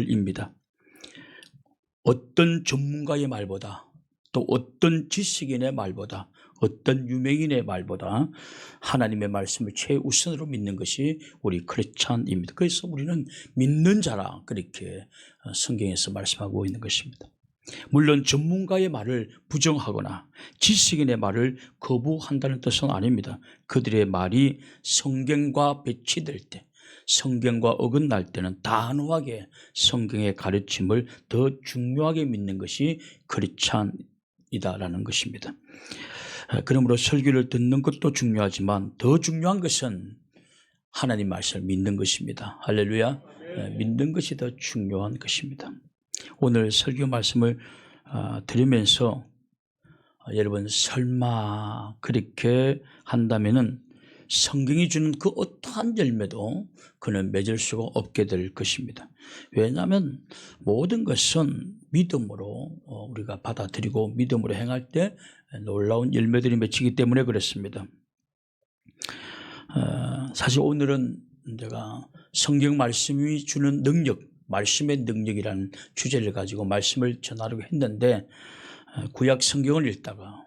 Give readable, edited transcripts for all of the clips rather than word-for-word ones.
입니다. 어떤 전문가의 말보다, 또 어떤 지식인의 말보다, 어떤 유명인의 말보다 하나님의 말씀을 최우선으로 믿는 것이 우리 크리스찬입니다. 그래서 우리는 믿는 자라 그렇게 성경에서 말씀하고 있는 것입니다. 물론 전문가의 말을 부정하거나 지식인의 말을 거부한다는 뜻은 아닙니다. 그들의 말이 성경과 배치될 때, 성경과 어긋날 때는 단호하게 성경의 가르침을 더 중요하게 믿는 것이 크리스찬이다라는 것입니다. 그러므로 설교를 듣는 것도 중요하지만 더 중요한 것은 하나님 말씀을 믿는 것입니다. 할렐루야. 믿는 것이 더 중요한 것입니다. 오늘 설교 말씀을 들으면서 여러분 설마 그렇게 한다면은 성경이 주는 그 어떠한 열매도 그는 맺을 수가 없게 될 것입니다. 왜냐하면 모든 것은 믿음으로 우리가 받아들이고 믿음으로 행할 때 놀라운 열매들이 맺히기 때문에 그렇습니다. 사실 오늘은 제가 성경 말씀이 주는 능력, 말씀의 능력이라는 주제를 가지고 말씀을 전하려고 했는데 구약 성경을 읽다가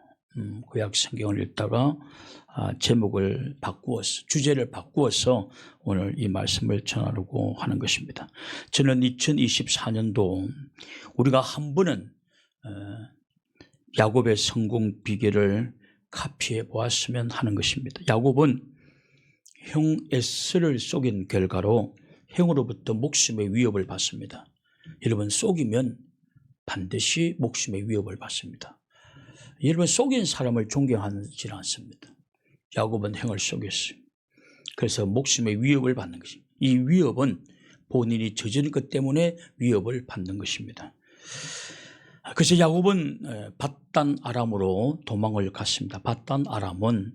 제목을 바꾸어서, 주제를 바꾸어서 오늘 이 말씀을 전하려고 하는 것입니다. 저는 2024년도 우리가 한 번은 야곱의 성공 비결을 카피해 보았으면 하는 것입니다. 야곱은 형 에서를 속인 결과로 형으로부터 목숨의 위협을 받습니다. 여러분, 속이면 반드시 목숨의 위협을 받습니다. 여러분, 속인 사람을 존경하지 않습니다. 야곱은 형을 속였어요. 그래서 목숨의 위협을 받는 것입니다. 이 위협은 본인이 저지른 것 때문에 위협을 받는 것입니다. 그래서 야곱은 밧단 아람으로 도망을 갔습니다. 밧단 아람은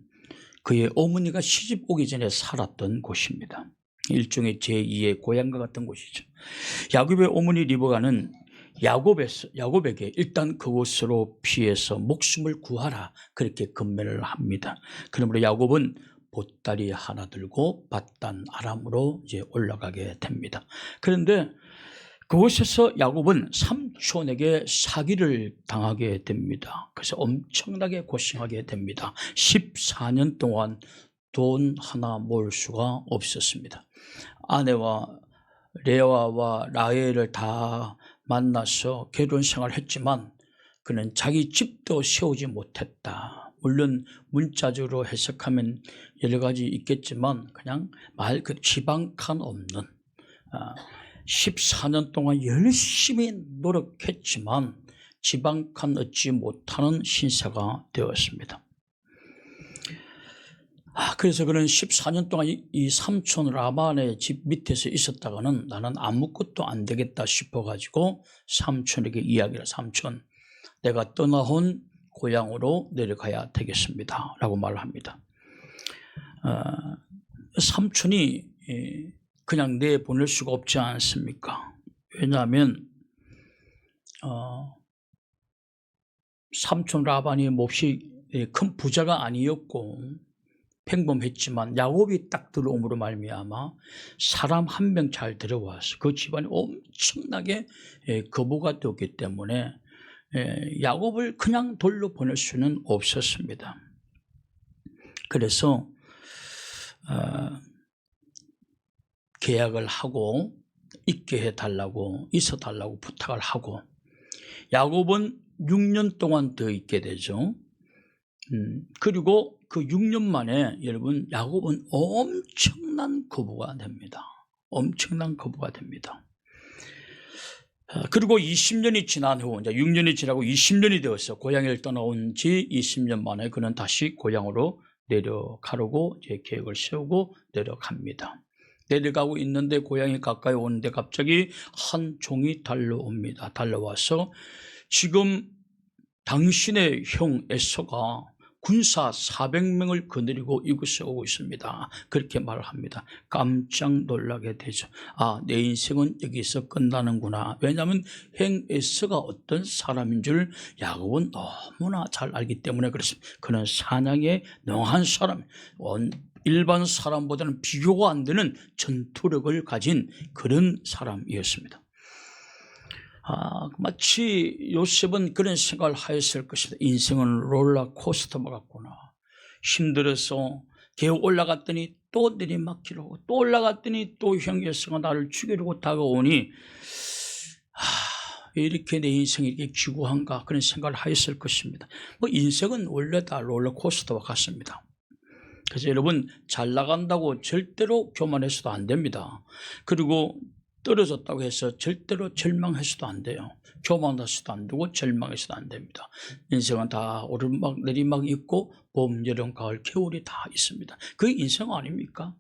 그의 어머니가 시집 오기 전에 살았던 곳입니다. 일종의 제2의 고향과 같은 곳이죠. 야곱의 어머니 리브가는 야곱에게 일단 그곳으로 피해서 목숨을 구하라 그렇게 건면을 합니다. 그러므로 야곱은 보따리 하나 들고 밧단 아람으로 이제 올라가게 됩니다. 그런데 그곳에서 야곱은 삼촌에게 사기를 당하게 됩니다. 그래서 엄청나게 고생하게 됩니다. 14년 동안 돈 하나 모을 수가 없었습니다. 아내와 레아와 라헬을 다 만나서 결혼 생활을 했지만 그는 자기 집도 세우지 못했다. 물론 문자적으로 해석하면 여러 가지 있겠지만 그냥 그 지방칸 없는 14년 동안 열심히 노력했지만 지방칸 얻지 못하는 신사가 되었습니다. 그래서 그는 14년 동안 이 삼촌 라반의 집 밑에서 있었다가는 나는 아무것도 안 되겠다 싶어가지고 삼촌에게 이야기를, 삼촌, 내가 떠나온 고향으로 내려가야 되겠습니다 라고 말을 합니다. 삼촌이 그냥 내보낼 수가 없지 않습니까? 왜냐하면 삼촌 라반이 몹시 큰 부자가 아니었고 평범했지만 야곱이 딱 들어옴으로 말미암아 사람 한 명 잘 들어와서 그 집안이 엄청나게 거부가 되었기 때문에 야곱을 그냥 돌로 보낼 수는 없었습니다. 그래서 계약을 하고 있게 해달라고, 있어달라고 부탁을 하고 야곱은 6년 동안 더 있게 되죠. 그리고 그 6년 만에 여러분 야곱은 엄청난 거부가 됩니다. 엄청난 거부가 됩니다. 그리고 20년이 지난 후 이제 6년이 지나고 20년이 되어서 고향을 떠나온 지 20년 만에 그는 다시 고향으로 내려가려고 이제 계획을 세우고 내려갑니다. 내려가고 있는데 고향이 가까이 오는데 갑자기 한 종이 달려옵니다. 달려와서 지금 당신의 형 에서가 군사 400명을 거느리고 이곳에 오고 있습니다. 그렇게 말을 합니다. 깜짝 놀라게 되죠. 내 인생은 여기서 끝나는구나. 왜냐하면 형 에서가 어떤 사람인 줄 야곱은 너무나 잘 알기 때문에 그렇습니다. 그는 사냥에 능한 사람, 일반 사람보다는 비교가 안 되는 전투력을 가진 그런 사람이었습니다. 마치 요셉은 그런 생각을 하였을 것이다. 인생은 롤러코스터 같구나. 힘들어서 겨우 올라갔더니 또 내리막기로, 또 올라갔더니 또 형 예수가 나를 죽이려고 다가오니 왜 이렇게 내 인생이 이렇게 기구한가, 그런 생각을 하였을 것입니다. 인생은 원래 다 롤러코스터와 같습니다. 그래서 여러분, 잘 나간다고 절대로 교만해서도 안 됩니다. 그리고 떨어졌다고 해서 절대로 절망해서도 안 돼요. 교만해서도 안 되고 절망해서도 안 됩니다. 인생은 다 오르막 내리막 있고 봄, 여름, 가을, 겨울이 다 있습니다. 그게 인생 아닙니까?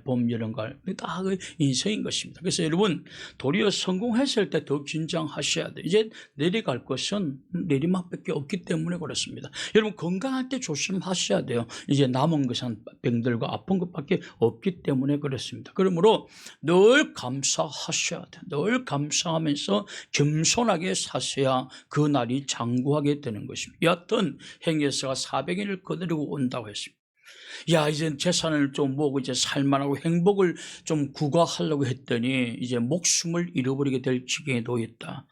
봄, 여름, 가을, 다 그 인생인 것입니다. 그래서 여러분, 도리어 성공했을 때 더 긴장하셔야 돼요. 이제 내려갈 것은 내리막밖에 없기 때문에 그렇습니다. 여러분, 건강할 때 조심하셔야 돼요. 이제 남은 것은 병들과 아픈 것밖에 없기 때문에 그렇습니다. 그러므로 늘 감사하셔야 돼요. 늘 감사하면서 겸손하게 사셔야 그 날이 장구하게 되는 것입니다. 여하튼 행예서가 400인을 거느리고 온다고 했습니다. 야, 이제 재산을 좀 모으고 이제 살만하고 행복을 좀 구가하려고 했더니 이제 목숨을 잃어버리게 될 지경에 놓였다.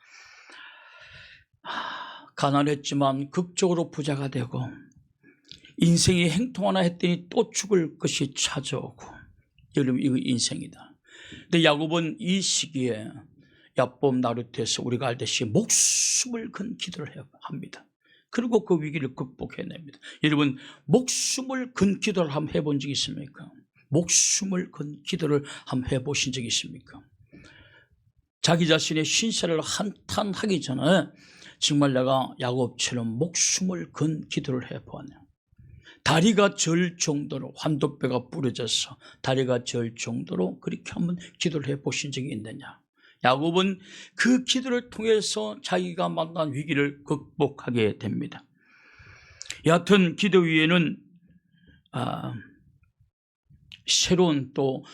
가난했지만 극적으로 부자가 되고, 인생이 행통 하나 했더니 또 죽을 것이 찾아오고. 여러분, 이거 인생이다. 근데 야곱은 이 시기에 야곱 나루트에서 우리가 알듯이 목숨을 건 기도를 합니다. 그리고 그 위기를 극복해냅니다. 여러분, 목숨을 건 기도를 한번 해본 적이 있습니까? 목숨을 건 기도를 한번 해보신 적이 있습니까? 자기 자신의 신세를 한탄하기 전에 정말 내가 야곱처럼 목숨을 건 기도를 해보았네요. 다리가 절 정도로, 환도뼈가 부러져서 다리가 절 정도로 그렇게 한번 기도를 해보신 적이 있느냐? 야곱은 그 기도를 통해서 자기가 만난 위기를 극복하게 됩니다. 여하튼 기도 위에는 새로운 또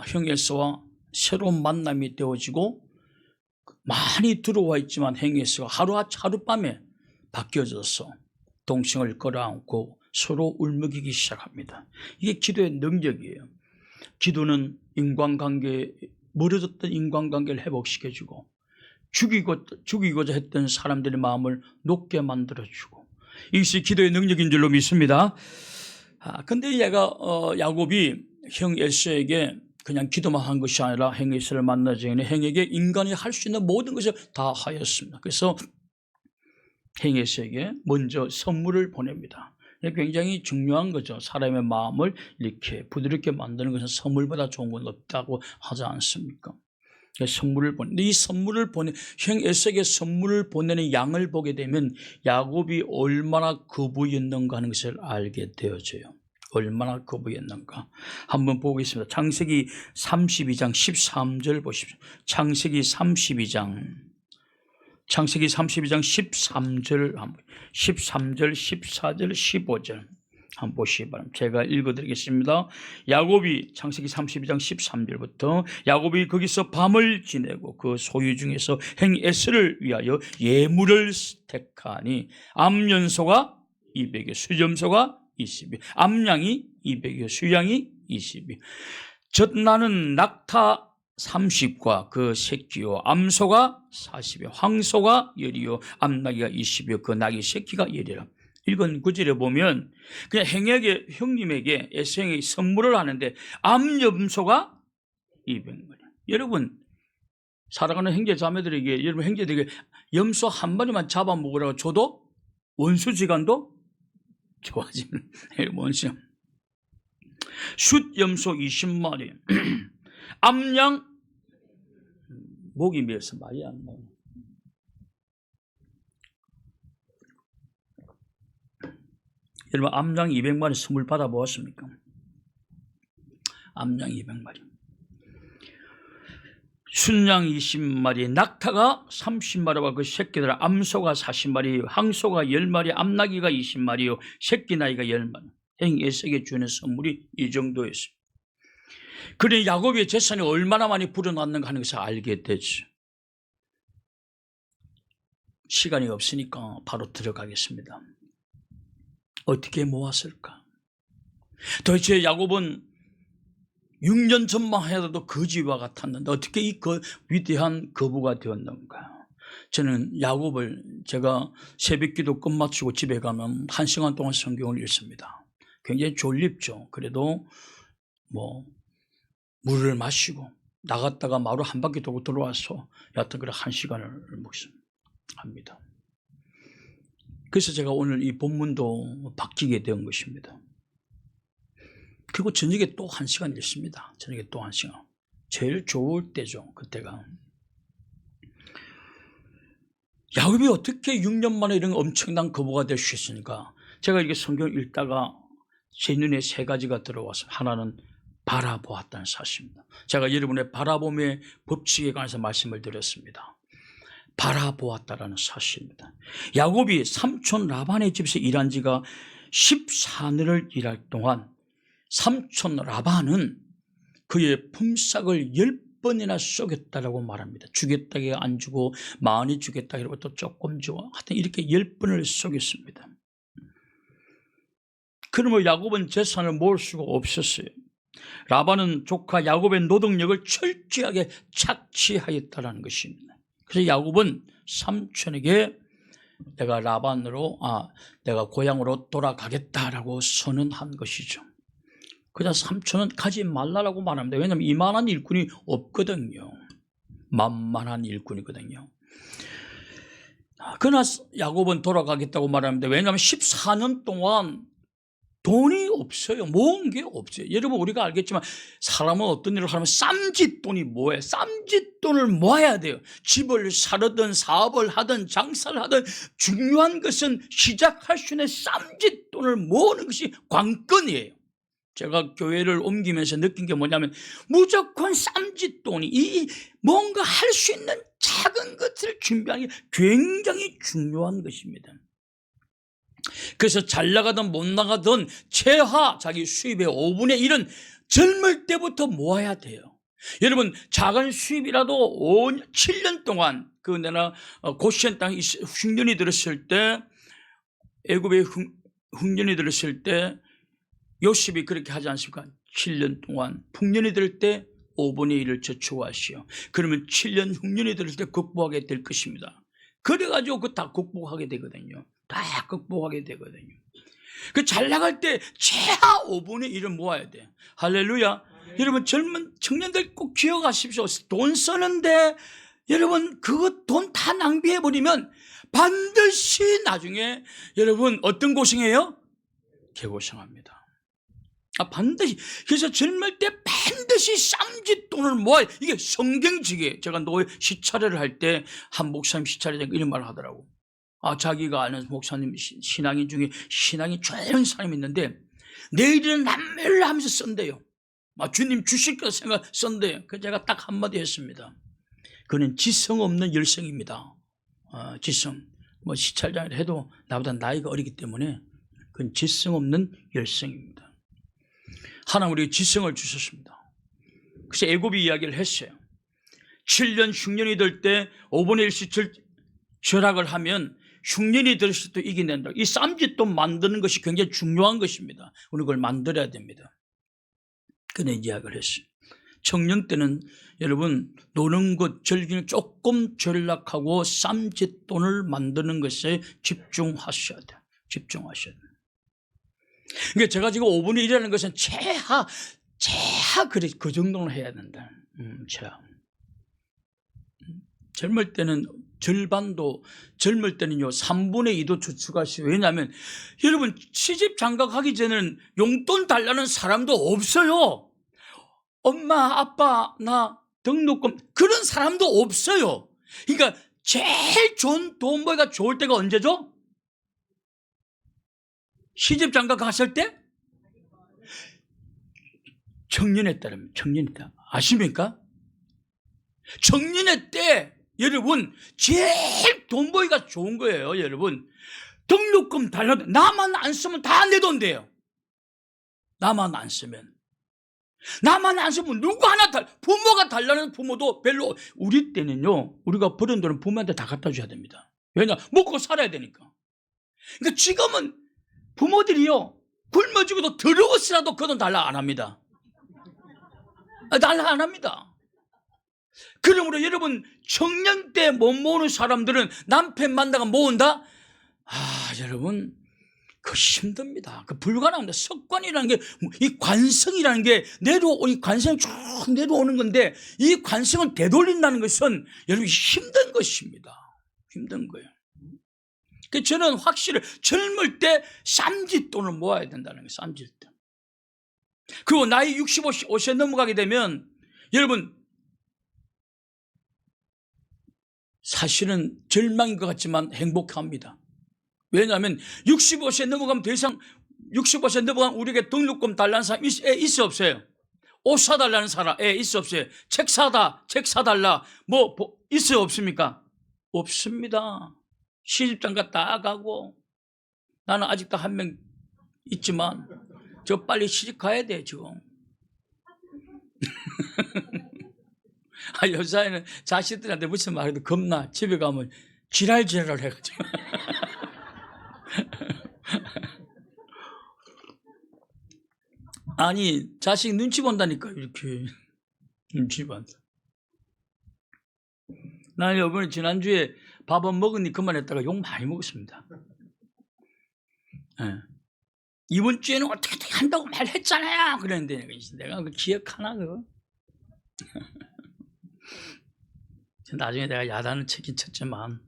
형 에서와 새로운 만남이 되어지고, 많이 들어와 있지만 형 에서가 하룻밤에 바뀌어져서 동생을 끌어안고 서로 울먹이기 시작합니다. 이게 기도의 능력이에요. 기도는 멀어졌던 인간관계를 회복시켜주고, 죽이고자 했던 사람들의 마음을 높게 만들어주고, 이것이 기도의 능력인 줄로 믿습니다. 근데 야곱이 형 에서에게 그냥 기도만 한 것이 아니라 형 에서를 만나기 전에 형에게 인간이 할 수 있는 모든 것을 다 하였습니다. 그래서 형 에서에게 먼저 선물을 보냅니다. 굉장히 중요한 거죠. 사람의 마음을 이렇게 부드럽게 만드는 것은 선물보다 좋은 건 없다고 하지 않습니까? 선물을 보내. 이 선물을 형 에서에게 선물을 보내는 양을 보게 되면 야곱이 얼마나 거부였는가 하는 것을 알게 되어져요. 얼마나 거부였는가. 한번 보겠습니다. 창세기 32장 13절 보십시오. 창세기 32장 13절, 14절, 15절 한번 보시기 바랍니다. 제가 읽어드리겠습니다. 야곱이 창세기 32장 13절부터 야곱이 거기서 밤을 지내고 그 소유 중에서 형 에서를 위하여 예물을 택하니 암연소가 200여, 수점소가 20여, 암양이 200여, 수양이 20여. 젖나는 낙타 30과 그 새끼요, 암소가 40여, 황소가 10이요, 암나귀가 20여, 그 나귀 새끼가 10이라. 이건 구절에 보면 그냥 형님에게 에서형이 선물을 하는데 암염소가 200마리. 여러분, 살아가는 형제 자매들에게, 여러분 형제들에게 염소 한 마리만 잡아먹으라고 줘도 원수지간도 좋아지는 원수. 숫염소 20마리, 암양, 목이 메어서 말이 안 나오네. 여러분, 암양 200마리 선물 받아보았습니까? 암양 200마리. 순양 20마리, 낙타가 30마리와 그 새끼들, 암소가 40마리, 황소가 10마리, 암나귀가 20마리요, 새끼 나귀가 10마리. 형 에서에게 주는 선물이 이 정도였습니다. 그래 야곱의 재산이 얼마나 많이 불어났는가 하는 것을 알게 되죠. 시간이 없으니까 바로 들어가겠습니다. 어떻게 모았을까? 도대체 야곱은 6년 전만 해도 거지와 같았는데 어떻게 이 위대한 거부가 되었는가? 저는 야곱을 제가 새벽기도 끝마치고 집에 가면 1시간 동안 성경을 읽습니다. 굉장히 졸립죠. 그래도 물을 마시고 나갔다가 마루 한 바퀴 돌고 들어와서 여하튼 그래 1시간을 합니다. 그래서 제가 오늘 이 본문도 바뀌게 된 것입니다. 그리고 저녁에 또 1시간 읽습니다. 저녁에 또 1시간. 제일 좋을 때죠. 그때가. 야곱이 어떻게 6년 만에 이런 엄청난 거부가 될 수 있습니까? 제가 이렇게 성경 읽다가 제 눈에 3가지가 들어와서 하나는 바라보았다는 사실입니다. 제가 여러분의 바라봄의 법칙에 관해서 말씀을 드렸습니다. 바라보았다라는 사실입니다. 야곱이 삼촌 라반의 집에서 일한 지가 14년을 일할 동안 삼촌 라반은 그의 품삯을 10번이나 쏘겠다라고 말합니다. 주겠다가 안 주고 많이 주겠다 이러고 또 조금 줘. 하여튼 이렇게 10번을 쏘겠습니다. 그러면 야곱은 재산을 모을 수가 없었어요. 라반은 조카 야곱의 노동력을 철저하게 착취하였다는 것입니다. 그래서 야곱은 삼촌에게 내가 고향으로 돌아가겠다라고 선언한 것이죠. 그래서 삼촌은 가지 말라라고 말합니다. 왜냐하면 이만한 일꾼이 없거든요. 만만한 일꾼이거든요. 그러나 야곱은 돌아가겠다고 말합니다. 왜냐하면 14년 동안 돈이 없어요. 모은 게 없어요. 여러분 우리가 알겠지만 사람은 어떤 일을 하면 쌈짓돈이 뭐예요? 쌈짓돈을 모아야 돼요. 집을 사려든 사업을 하든 장사를 하든 중요한 것은 시작할 수 있는 쌈짓돈을 모으는 것이 관건이에요. 제가 교회를 옮기면서 느낀 게 뭐냐면 무조건 쌈짓돈이 뭔가 할 수 있는 작은 것을 준비하는 게 굉장히 중요한 것입니다. 그래서 잘 나가든 못 나가든 최하 자기 수입의 5분의 1은 젊을 때부터 모아야 돼요. 여러분 작은 수입이라도 7년 동안 내가 고시엔 땅에 흉년이 들었을 때 애굽에 흉년이 들었을 때 요셉이 그렇게 하지 않습니까? 7년 동안 풍년이 들 때 5분의 1을 저축하시오. 그러면 7년 흉년이 들을 때 극복하게 될 것입니다. 그래가지고 그거 다 극복하게 되거든요. 다 극복하게 되거든요. 그 잘 나갈 때 최하 5분의 1을 모아야 돼. 할렐루야. 여러분 젊은 청년들 꼭 기억하십시오. 돈 쓰는데 여러분 그거 돈 다 낭비해버리면 반드시 나중에 여러분 어떤 고생해요? 개고생합니다. 반드시. 그래서 젊을 때 반드시 쌈짓돈을 모아야. 이게 성경직이에요. 제가 노예 시차례를 할 때 한 목사님 시차례에 이런 말을 하더라고. 자기가 아는 목사님 신앙인 중에 신앙이 좋은 사람이 있는데 내일은 남매를 하면서 쓴대요. 주님 주실 것 생각 쓴대요. 그래서 제가 딱 한마디 했습니다. 그는 지성 없는 열성입니다. 지성. 시찰장을 해도 나보다 나이가 어리기 때문에 그건 지성 없는 열성입니다. 하나님 우리에게 지성을 주셨습니다. 그래서 애굽이 이야기를 했어요. 7년 흉년이 들 때 5분의 1씩 절약을 하면 흉년이 들었을 때 이겨낸다. 이 쌈짓돈 만드는 것이 굉장히 중요한 것입니다. 우리 그걸 만들어야 됩니다. 그런 이야기를 했어요. 청년 때는 여러분 노는 것, 즐기는 조금 전락하고 쌈짓돈을 만드는 것에 집중하셔야 돼요. 집중하셔야 돼요. 그러니까 제가 지금 5분의 1이라는 것은 최하 그 정도는 해야 된다. 최하. 젊을 때는 절반도, 젊을 때는요 3분의 2도 저축하시고. 왜냐하면 여러분 시집 장가 가기 전에는 용돈 달라는 사람도 없어요. 엄마 아빠 나 등록금 그런 사람도 없어요. 그러니까 제일 좋은 돈 벌기가 좋을 때가 언제죠? 시집 장가 갔을 때? 청년회 때라면 청년회 때 아십니까? 청년회 때 여러분 제일 돈 벌기가 좋은 거예요. 여러분 등록금 달라도 나만 안 쓰면 다 내 돈 돼요. 나만 안 쓰면 누구 하나 부모가 달라는 부모도 별로. 우리 때는요 우리가 버는 돈은 부모한테 다 갖다 줘야 됩니다. 왜냐 먹고 살아야 되니까. 그러니까 지금은 부모들이요 굶어 죽어도 더러웠으라도 그 돈 달라 안 합니다. 날 안 합니다. 그러므로 여러분, 청년 때 못 모으는 사람들은 남편 만나가 모은다? 여러분, 그 힘듭니다. 그 불가능합니다. 습관이라는 게, 이 관성이라는 게 이 관성이 쭉 내려오는 건데, 이 관성을 되돌린다는 것은 여러분 힘든 것입니다. 힘든 거예요. 그래서 저는 확실히 젊을 때 쌈짓돈을 모아야 된다는 거예요. 쌈짓돈. 그리고 나이 65세 넘어가게 되면 여러분, 사실은 절망인 것 같지만 행복합니다. 왜냐하면 65세 넘어가면 더 이상 65세 넘어가면 우리에게 등록금 달라는 사람 있어 없어요? 옷 사달라는 사람 있어 없어요? 책 사달라 뭐 있어 없습니까? 없습니다. 시집장가 다 가고, 나는 아직도 한 명 있지만 저 빨리 시집 가야 돼 지금. 요새는 자식들한테 무슨 말해도 겁나. 집에 가면 지랄 해가지고. 아니, 자식 눈치 본다니까, 이렇게. 눈치 본다. 나는 이번에 지난주에 밥은 먹으니 그만했다가 욕 많이 먹었습니다. 네. 이번 주에는 어떻게 한다고 말했잖아요. 그랬는데 내가 그 기억하나 그거? 나중에 내가 야단을 치긴 쳤지만,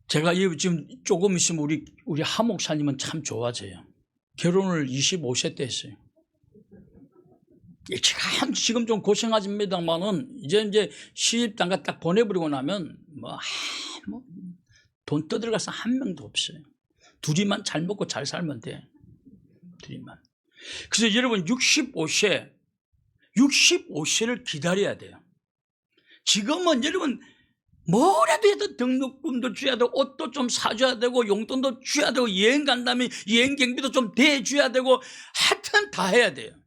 제가 지금 조금 있으면 우리 하 목사님은 참 좋아져요. 결혼을 25세 때 했어요. 참 지금 좀 고생하십니다만은 이제 시집장가 딱 보내버리고 나면 돈 떠들어가서 한 명도 없어요. 둘이만 잘 먹고 잘 살면 돼. 둘이만. 그래서 여러분 65세를 기다려야 돼요. 지금은 여러분 뭐라도 해도 등록금도 줘야 되고, 옷도 좀 사줘야 되고, 용돈도 줘야 되고, 여행 간다면 여행 경비도 좀 대줘야 되고, 하여튼 다 해야 돼요.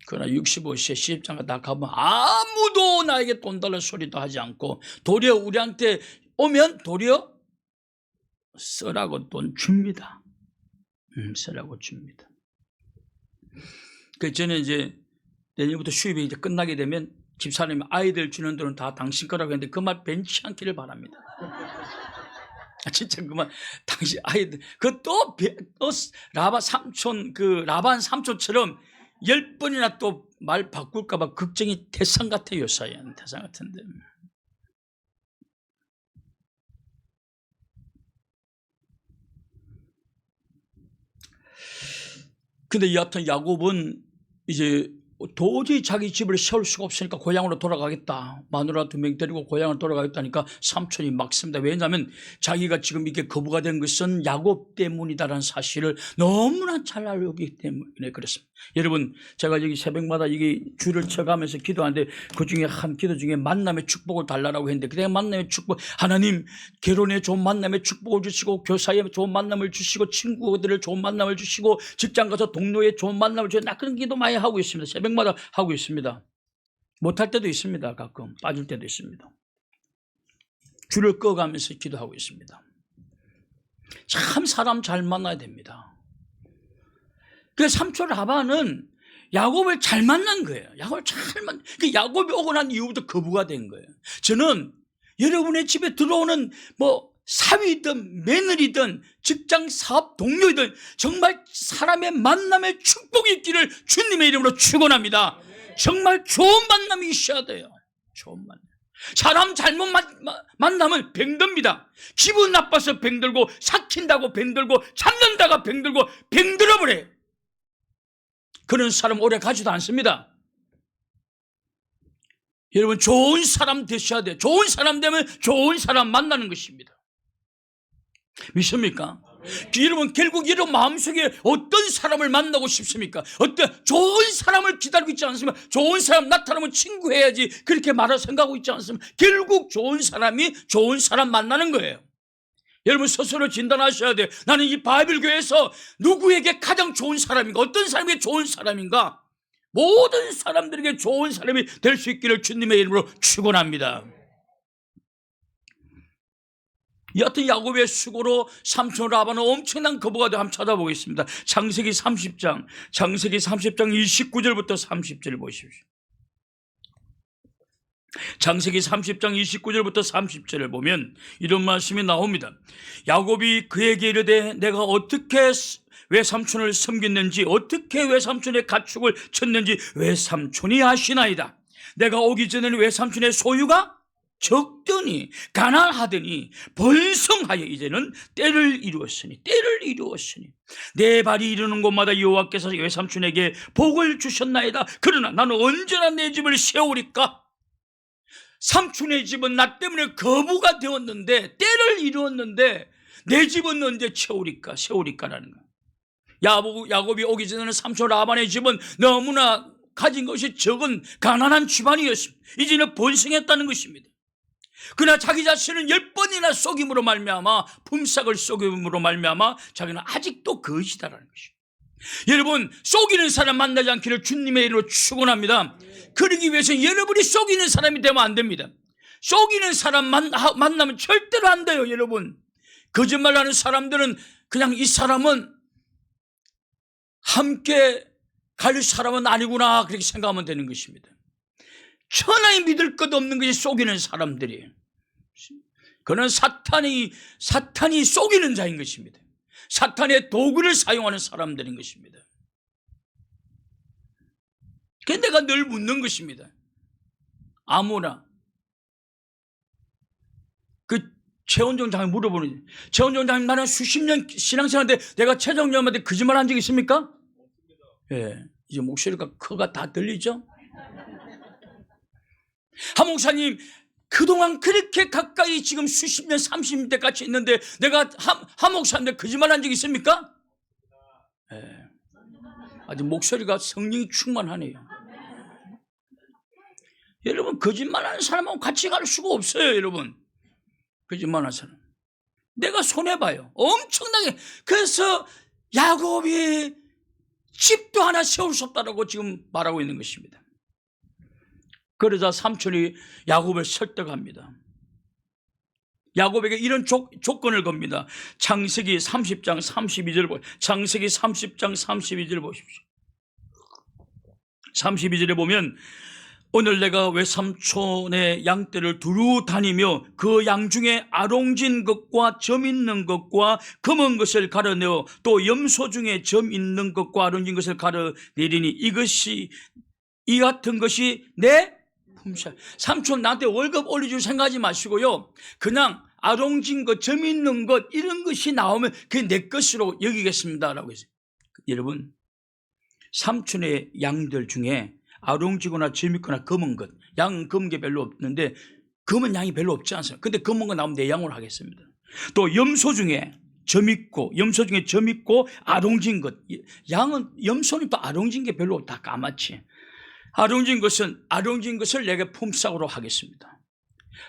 그러나 65세 시집장가 다 가면 아무도 나에게 돈 달라 소리도 하지 않고, 도리어 우리한테 오면 도리어 쓰라고 돈 줍니다. 쓰라고 줍니다. 저는 이제 내년부터 수입이 이제 끝나게 되면 집사람이 아이들 주는 돈은 다 당신 거라고 했는데 그 말 벤치 않기를 바랍니다. 진짜 그만, 당신 아이들, 또 라반 삼촌처럼 10번이나 또 말 바꿀까봐 걱정이 태산 같아요, 요사이. 태산 같은데. 근데 여하튼 야곱은 이제 도저히 자기 집을 세울 수가 없으니까 고향으로 돌아가겠다. 마누라 2명 데리고 고향으로 돌아가겠다니까 삼촌이 막습니다. 왜냐하면 자기가 지금 이렇게 거부가 된 것은 야곱 때문이다라는 사실을 너무나 잘 알기 때문에 그렇습니다. 여러분, 제가 여기 새벽마다 여기 줄을 쳐가면서 기도하는데 그중에 한 기도 중에 만남의 축복을 달라고 했는데, 그냥 만남의 축복, 하나님 결혼에 좋은 만남의 축복을 주시고, 교사에 좋은 만남을 주시고, 친구들을 좋은 만남을 주시고, 직장 가서 동료에 좋은 만남을 주시고, 나 그런 기도 많이 하고 있습니다. 새벽마다 하고 있습니다. 못할 때도 있습니다. 가끔 빠질 때도 있습니다. 줄을 꺼가면서 기도하고 있습니다. 참 사람 잘 만나야 됩니다. 그래서 삼촌 라반은 야곱을 잘 만난 거예요. 야곱을 잘 만난. 야곱이 오고 난 이후부터 거부가 된 거예요. 저는 여러분의 집에 들어오는 사위든 며느리든 직장 사업 동료이든 정말 사람의 만남의 축복이 있기를 주님의 이름으로 축원합니다. 정말 좋은 만남이 있어야 돼요. 좋은 만남. 사람 잘못 만나면 병듭니다. 기분 나빠서 병들고, 삭힌다고 병들고, 참는다가 병들고, 병들어버려요. 그런 사람 오래 가지도 않습니다. 여러분, 좋은 사람 되셔야 돼요. 좋은 사람 되면 좋은 사람 만나는 것입니다. 믿습니까? 여러분, 결국 여러분 마음속에 어떤 사람을 만나고 싶습니까? 어떤 좋은 사람을 기다리고 있지 않습니까? 좋은 사람 나타나면 친구해야지 그렇게 말할 생각하고 있지 않습니까? 결국 좋은 사람이 좋은 사람 만나는 거예요. 여러분 스스로 진단하셔야 돼요. 나는 이 바이블교회에서 누구에게 가장 좋은 사람인가? 어떤 사람에게 좋은 사람인가? 모든 사람들에게 좋은 사람이 될 수 있기를 주님의 이름으로 축원합니다. 여하튼 야곱의 수고로 삼촌 라반은 엄청난 거부가 되어 한번 찾아보겠습니다. 창세기 30장 29절부터 30절 보십시오. 창세기 30장 29절부터 30절을 보면 이런 말씀이 나옵니다. 야곱이 그에게 이르되 내가 어떻게 외삼촌을 섬겼는지 어떻게 외삼촌의 가축을 쳤는지 외삼촌이 아시나이다. 내가 오기 전에는 외삼촌의 소유가 적더니 가난하더니 번성하여 이제는 때를 이루었으니 내 발이 이르는 곳마다 여호와께서 외삼촌에게 복을 주셨나이다. 그러나 나는 언제나 내 집을 세우리까? 삼촌의 집은 나 때문에 거부가 되었는데 때를 이루었는데 내 집은 언제 세우리까라는 거야. 야곱이 오기 전에는 삼촌 라반의 집은 너무나 가진 것이 적은 가난한 집안이었습니다. 이제는 번성했다는 것입니다. 그러나 자기 자신은 10번이나 속임으로 말미암아 품삯을 속임으로 말미암아 자기는 아직도 거짓이다라는 것입니다. 여러분, 속이는 사람 만나지 않기를 주님의 이름으로 축원합니다. 그러기 위해서 여러분이 속이는 사람이 되면 안 됩니다. 속이는 사람 만나면 절대로 안 돼요. 여러분, 거짓말하는 사람들은 그냥 이 사람은 함께 갈 사람은 아니구나 그렇게 생각하면 되는 것입니다. 천하에 믿을 것 없는 것이 속이는 사람들이에요. 그는 사탄이 속이는 자인 것입니다. 사탄의 도구를 사용하는 사람들인 것입니다. 그래서 내가 늘 묻는 것입니다. 아무나 그 최원정 장님 물어보는, 최원정 장님 나는 수십 년 신앙생활인데 내가 최정님한테 거짓말 한 적 있습니까? 예, 이제 목소리가 커가 다 들리죠? 한 목사님 그동안 그렇게 가까이 지금 수십 년 30년 같이 있는데 내가 한 목사님한테 거짓말 한 적 있습니까? 예, 아주 목소리가 성령이 충만하네요. 여러분, 거짓말하는 사람하고 같이 갈 수가 없어요. 여러분, 거짓말하는 사람 내가 손해봐요. 엄청나게. 그래서 야곱이 집도 하나 세울 수 없다고 지금 말하고 있는 것입니다. 그러자 삼촌이 야곱을 설득합니다. 야곱에게 이런 조건을 겁니다. 창세기 30장 32절 창세기 30장 32절 보십시오. 32절에 보면 오늘 내가 외삼촌의 양떼를 두루 다니며 그 양 중에 아롱진 것과 점 있는 것과 검은 것을 가려내어 또 염소 중에 점 있는 것과 아롱진 것을 가려내리니 이 같은 것이 내 품삯. 삼촌 나한테 월급 올려줄 생각하지 마시고요. 그냥 아롱진 것, 점 있는 것 이런 것이 나오면 그게 내 것으로 여기겠습니다 라고 했어요. 여러분, 삼촌의 양들 중에 아롱지거나 점 있거나 검은 것, 양 검은 게 별로 없는데 검은 양이 별로 없지 않습니까? 근데 검은 거 나오면 내 양으로 하겠습니다. 또 염소 중에 점 있고 아롱진 것, 양은 염소는 또 아롱진 게 별로 다 까맣지. 아롱진 것을 내게 품삯으로 하겠습니다.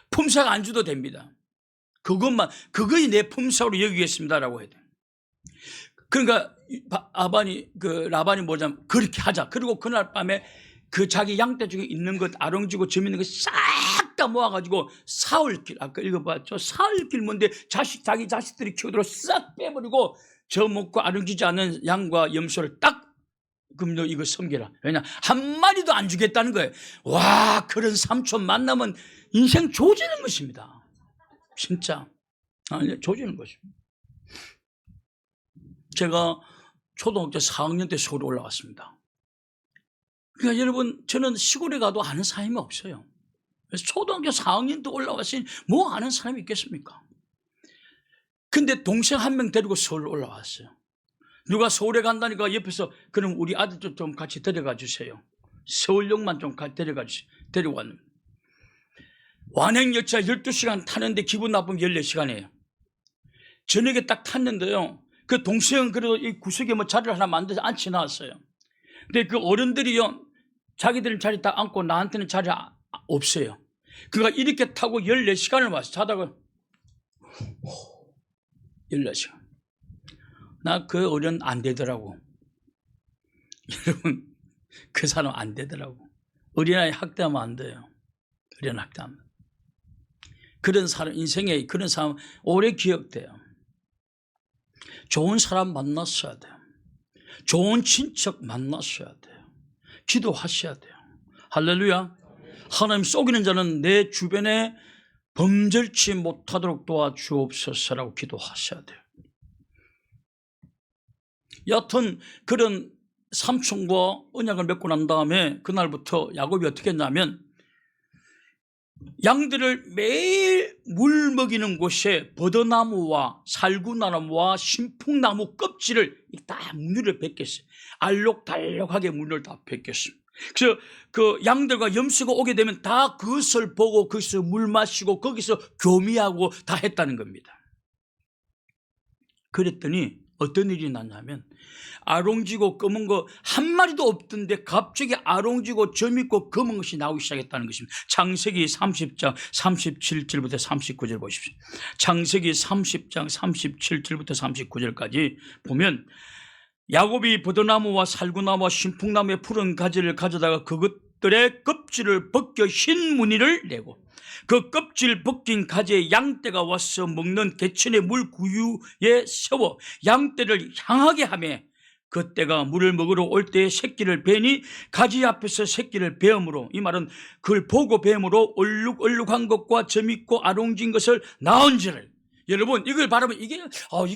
품삯 안 줘도 됩니다. 그것이 내 품삯으로 여기겠습니다라고 해야 돼요. 그러니까 라반이 뭐냐면 그렇게 하자. 그리고 그날 밤에 그 자기 양떼 중에 있는 것, 아롱지고 점 있는 것 싹 다 모아가지고 사흘길, 아까 읽어봤죠? 사흘길 뭔데 자기 자식들이 키우도록 싹 빼버리고 저 먹고 아롱지지 않은 양과 염소를 딱, 그럼 너 이거 섬겨라. 왜냐? 한 마리도 안 주겠다는 거예요. 와, 그런 삼촌 만나면 인생 조지는 것입니다. 진짜. 조지는 것입니다. 제가 초등학교 4학년 때 서울에 올라왔습니다. 그러니까 여러분, 저는 시골에 가도 아는 사람이 없어요. 그래서 초등학교 4학년 때 올라왔으니 뭐 아는 사람이 있겠습니까? 근데 동생 한 명 데리고 서울 올라왔어요. 누가 서울에 간다니까 옆에서 그럼 우리 아들도 좀 같이 데려가 주세요. 서울역만 좀 데려가 주세요. 데려왔는데 완행열차 12시간 타는데 기분 나쁘면 14시간이에요. 저녁에 딱 탔는데요. 그 동생은 그래도 이 구석에 뭐 자리를 하나 만들어서 앉혀 놨어요. 근데 그 어른들이요, 자기들 자리 딱 앉고 나한테는 자리 없어요. 그가 이렇게 타고 14시간을 와서 자다가 14시간. 나 그 어른 안 되더라고. 여러분, 그 사람 안 되더라고. 어린아이 학대하면 안 돼요. 어린 학대하면. 그런 사람, 인생에 그런 사람 오래 기억돼요. 좋은 사람 만났어야 돼요. 좋은 친척 만났어야 돼요. 기도하셔야 돼요. 할렐루야. 하나님 속이는 자는 내 주변에 범절치 못하도록 도와주옵소서라고 기도하셔야 돼요. 여하튼 그런 삼촌과 언약을 맺고 난 다음에 그날부터 야곱이 어떻게 했냐면 양들을 매일 물 먹이는 곳에 버드나무와 살구나무와 신풍나무 껍질을 다 물을 벗겼어요. 알록달록하게 물을 다 벗겼습니다. 그래서 그 양들과 염소가 오게 되면 다 그것을 보고 거기서 물 마시고 거기서 교미하고 다 했다는 겁니다. 그랬더니 어떤 일이 났냐면 아롱지고 검은 거 한 마리도 없던데 갑자기 아롱지고 점 있고 검은 것이 나오기 시작했다는 것입니다. 창세기 30장 37절부터 39절 보십시오. 창세기 30장 37절부터 39절까지 보면 야곱이 버드나무와 살구나무와 신풍나무의 푸른 가지를 가져다가 그것들의 껍질을 벗겨 흰 무늬를 내고 그 껍질 벗긴 가지에 양떼가 와서 먹는 개천의 물 구유에 세워 양떼를 향하게 하며 그 떼가 물을 먹으러 올 때에 새끼를 베니 가지 앞에서 새끼를 베음으로, 이 말은 그걸 보고 베음으로 얼룩얼룩한 것과 점있고 아롱진 것을 낳은지를. 여러분 이걸 바라보면 이게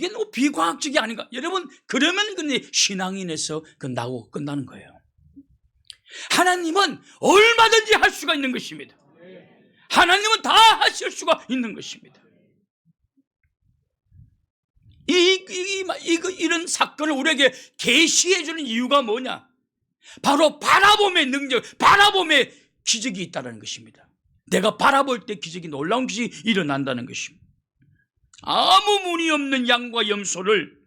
너무 비과학적이 아닌가? 여러분 그러면 근데 신앙인에서 그 나오고 끝나는 거예요. 하나님은 얼마든지 할 수가 있는 것입니다. 하나님은 다 하실 수가 있는 것입니다. 이런 사건을 우리에게 계시해 주는 이유가 뭐냐? 바로 바라봄의 능력, 바라봄의 기적이 있다는 것입니다. 내가 바라볼 때 기적이, 놀라운 기적이 일어난다는 것입니다. 아무 무늬 없는 양과 염소를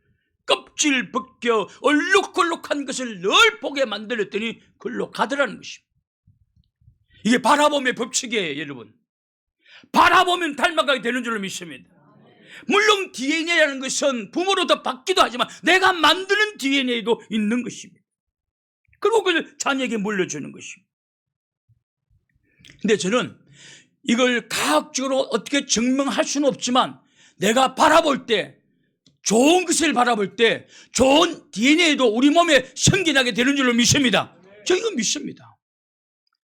껍질 벗겨 얼룩덜룩한 것을 늘 보게 만들었더니 그걸로 가더라는 것입니다. 이게 바라봄의 법칙이에요, 여러분. 바라보면 닮아가게 되는 줄로 믿습니다. 물론 DNA라는 것은 부모로부터 받기도 하지만 내가 만드는 DNA도 있는 것입니다. 그리고 그걸 자녀에게 물려주는 것입니다. 근데 저는 이걸 과학적으로 어떻게 증명할 수는 없지만 내가 바라볼 때, 좋은 것을 바라볼 때 좋은 DNA도 우리 몸에 생겨나게 되는 줄로 믿습니다. 저 이거 믿습니다.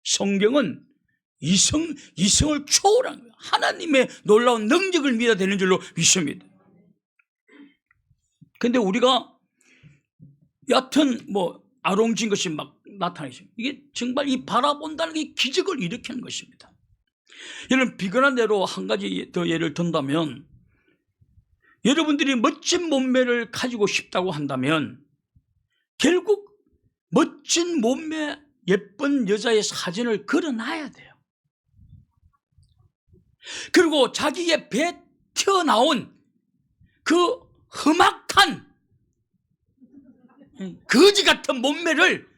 성경은 이성을 초월한 거예요. 하나님의 놀라운 능력을 믿어야 되는 줄로 믿습니다. 근데 우리가 얕은 아롱진 것이 막 나타나죠. 이게 정말 이 바라본다는 게 기적을 일으키는 것입니다. 여러분 비근한 대로 한 가지 더 예를 든다면, 여러분들이 멋진 몸매를 가지고 싶다고 한다면 결국 멋진 몸매 예쁜 여자의 사진을 걸어놔야 돼요. 그리고 자기의 배에 튀어나온 그 험악한 거지 같은 몸매를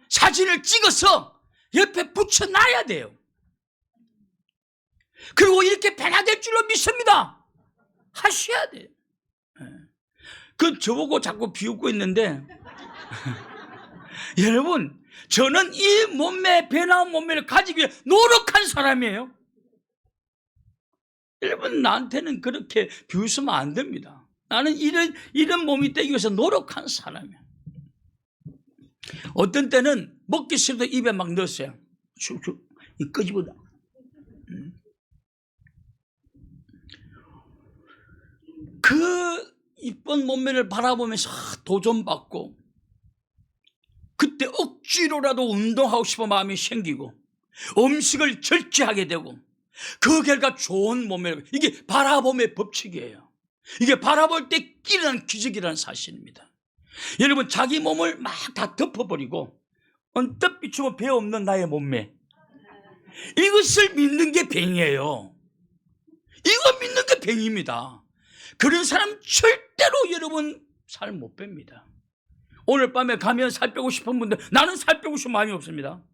사진을 찍어서 옆에 붙여놔야 돼요. 그리고 이렇게 변화될 줄로 믿습니다. 하셔야 돼요. 저보고 자꾸 비웃고 있는데 여러분, 저는 이 몸매, 변화한 몸매를 가지기 위해 노력한 사람이에요. 여러분, 나한테는 그렇게 비웃으면 안 됩니다. 나는 이런 몸이 되기 위해서 노력한 사람이에요. 어떤 때는 먹기 싫어도 입에 막 넣었어요. 이 끄집어다. 그 이쁜 몸매를 바라보면서 도전받고, 그때 억지로라도 운동하고 싶은 마음이 생기고 음식을 절제하게 되고, 그 결과 좋은 몸매를, 이게 바라봄의 법칙이에요. 이게 바라볼 때 일어난 기적이라는 사실입니다. 여러분, 자기 몸을 막 다 덮어버리고 언뜻 비추고 배 없는 나의 몸매, 이것을 믿는 게 병이에요. 이거 믿는 게 병입니다. 그런 사람 절대로 여러분 살 못 뺍니다. 오늘 밤에 가면 살 빼고 싶은 분들, 나는 살 빼고 싶은 마음이 없습니다.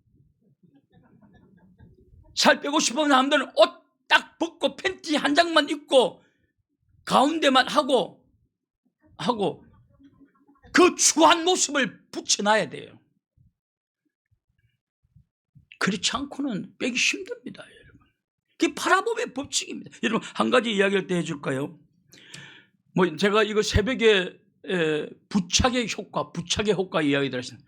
살 빼고 싶은 사람들은 옷 딱 벗고 팬티 한 장만 입고 가운데만 하고 그 추한 모습을 붙여놔야 돼요. 그렇지 않고는 빼기 힘듭니다, 여러분. 그게 바라봄의 법칙입니다. 여러분, 한 가지 이야기를 또 해줄까요? 제가 이거 새벽에 부착의 효과 이야기 들었어요.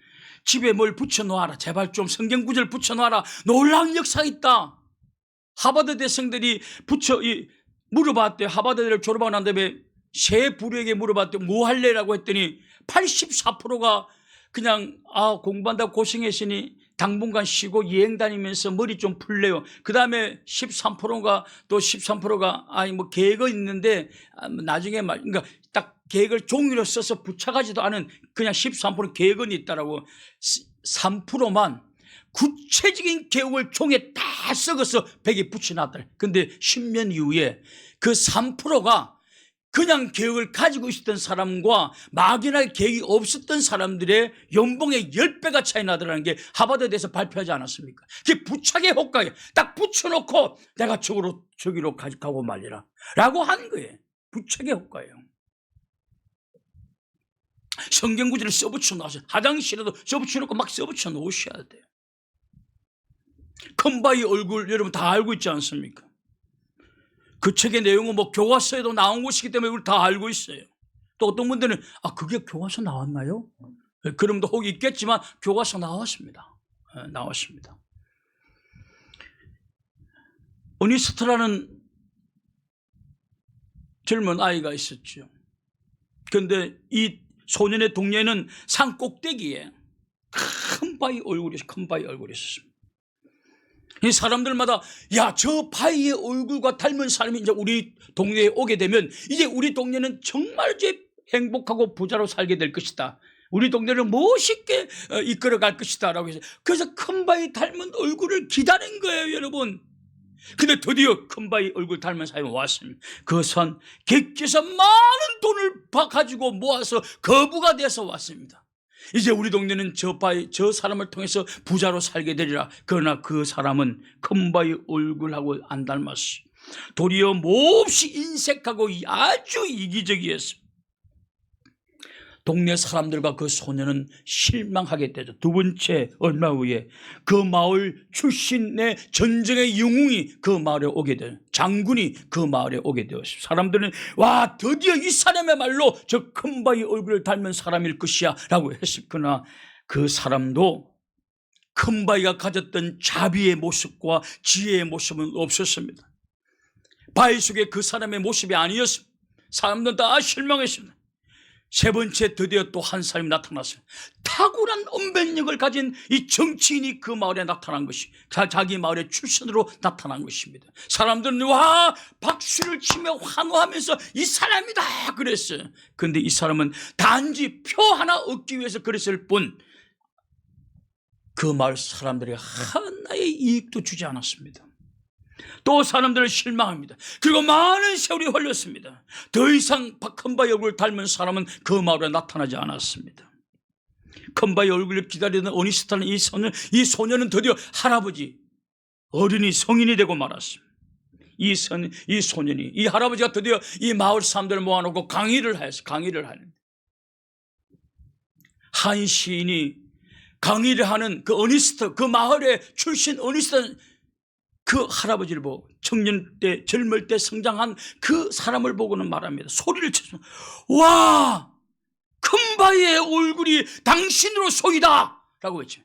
집에 뭘 붙여놓아라. 제발 좀 성경 구절 붙여놓아라. 놀라운 역사가 있다. 하버드 대생들이 물어봤대요. 하버드를 졸업하고 난 다음에 세 부류에게 물어봤대요. 뭐 할래라고 했더니 84%가 그냥 공부한다고 고생했으니 당분간 쉬고 여행 다니면서 머리 좀 풀래요. 그 다음에 13%가 계획은 있는데 나중에 그러니까 딱 계획을 종이로 써서 붙여가지도 않은 그냥 13% 계획은 있다라고 3%만 구체적인 계획을 종에 다 썩어서 벽에 붙여놨다. 근데 10년 이후에 그 3%가 그냥 계획을 가지고 있었던 사람과 막연하게 계획이 없었던 사람들의 연봉의 10배가 차이 나더라는 게 하버드에서 발표하지 않았습니까? 그게 부착의 효과예요. 딱 붙여놓고 내가 저기로 가고 말리라 라고 한 거예요. 부착의 효과예요. 성경 구절을 써붙여 놓으세요. 화장실에도 써붙여놓고 막 써붙여 놓으셔야 돼요. 컴바이 얼굴 여러분 다 알고 있지 않습니까? 그 책의 내용은 교과서에도 나온 것이기 때문에 우리 다 알고 있어요. 또 어떤 분들은 그게 교과서 나왔나요? 그런 분도 혹 있겠지만 교과서 나왔습니다. 나왔습니다. 어니스트라는 젊은 아이가 있었죠. 그런데 이 소년의 동네에는 산 꼭대기에 큰 바위 얼굴이 있었습니다. 이 사람들마다 저 바위의 얼굴과 닮은 사람이 이제 우리 동네에 오게 되면 이제 우리 동네는 정말 이제 행복하고 부자로 살게 될 것이다. 우리 동네를 멋있게 이끌어갈 것이다 라고 해서 그래서 큰 바위 닮은 얼굴을 기다린 거예요, 여러분. 근데 드디어 큰 바위 얼굴 닮은 사람이 왔습니다. 그것은 객지에서 많은 돈을 가지고 모아서 거부가 돼서 왔습니다. 이제 우리 동네는 저 사람을 통해서 부자로 살게 되리라. 그러나 그 사람은 큰 바위 얼굴하고 안 닮았어요. 도리어 몹시 인색하고 아주 이기적이었습니다. 동네 사람들과 그 소년은 실망하게 되죠. 두 번째, 얼마 후에 그 마을 출신의 전쟁의 영웅이 그 마을에 오게 돼요. 장군이 그 마을에 오게 되었습니다. 사람들은 드디어 이 사람의 말로 저 큰 바위 얼굴을 닮은 사람일 것이야 라고 했으나 그 사람도 큰 바위가 가졌던 자비의 모습과 지혜의 모습은 없었습니다. 바위 속에 그 사람의 모습이 아니었습니다. 사람들은 다 실망했습니다. 세 번째, 드디어 또 한 사람이 나타났어요. 탁월한 언변력을 가진 이 정치인이 그 마을에 나타난 것이 자기 마을의 출신으로 나타난 것입니다. 사람들은 박수를 치며 환호하면서 이 사람이다 그랬어요. 그런데 이 사람은 단지 표 하나 얻기 위해서 그랬을 뿐 그 마을 사람들이 하나의 이익도 주지 않았습니다. 또 사람들은 실망합니다. 그리고 많은 세월이 흘렀습니다. 더 이상 큰 바위 얼굴을 닮은 사람은 그 마을에 나타나지 않았습니다. 큰 바위 얼굴을 기다리던 어니스트라는 이 소년은 드디어 할아버지, 어른이 성인이 되고 말았습니다. 이 소년이, 이 할아버지가 드디어 이 마을 사람들을 모아놓고 강의를 하는데 한 시인이 강의를 하는 그 그 마을의 출신 어니스트 그 할아버지를 보고 청년 때 젊을 때 성장한 그 사람을 보고는 말합니다. 소리를 쳐서 큰 바위의 얼굴이 당신으로 소이다 라고 했죠.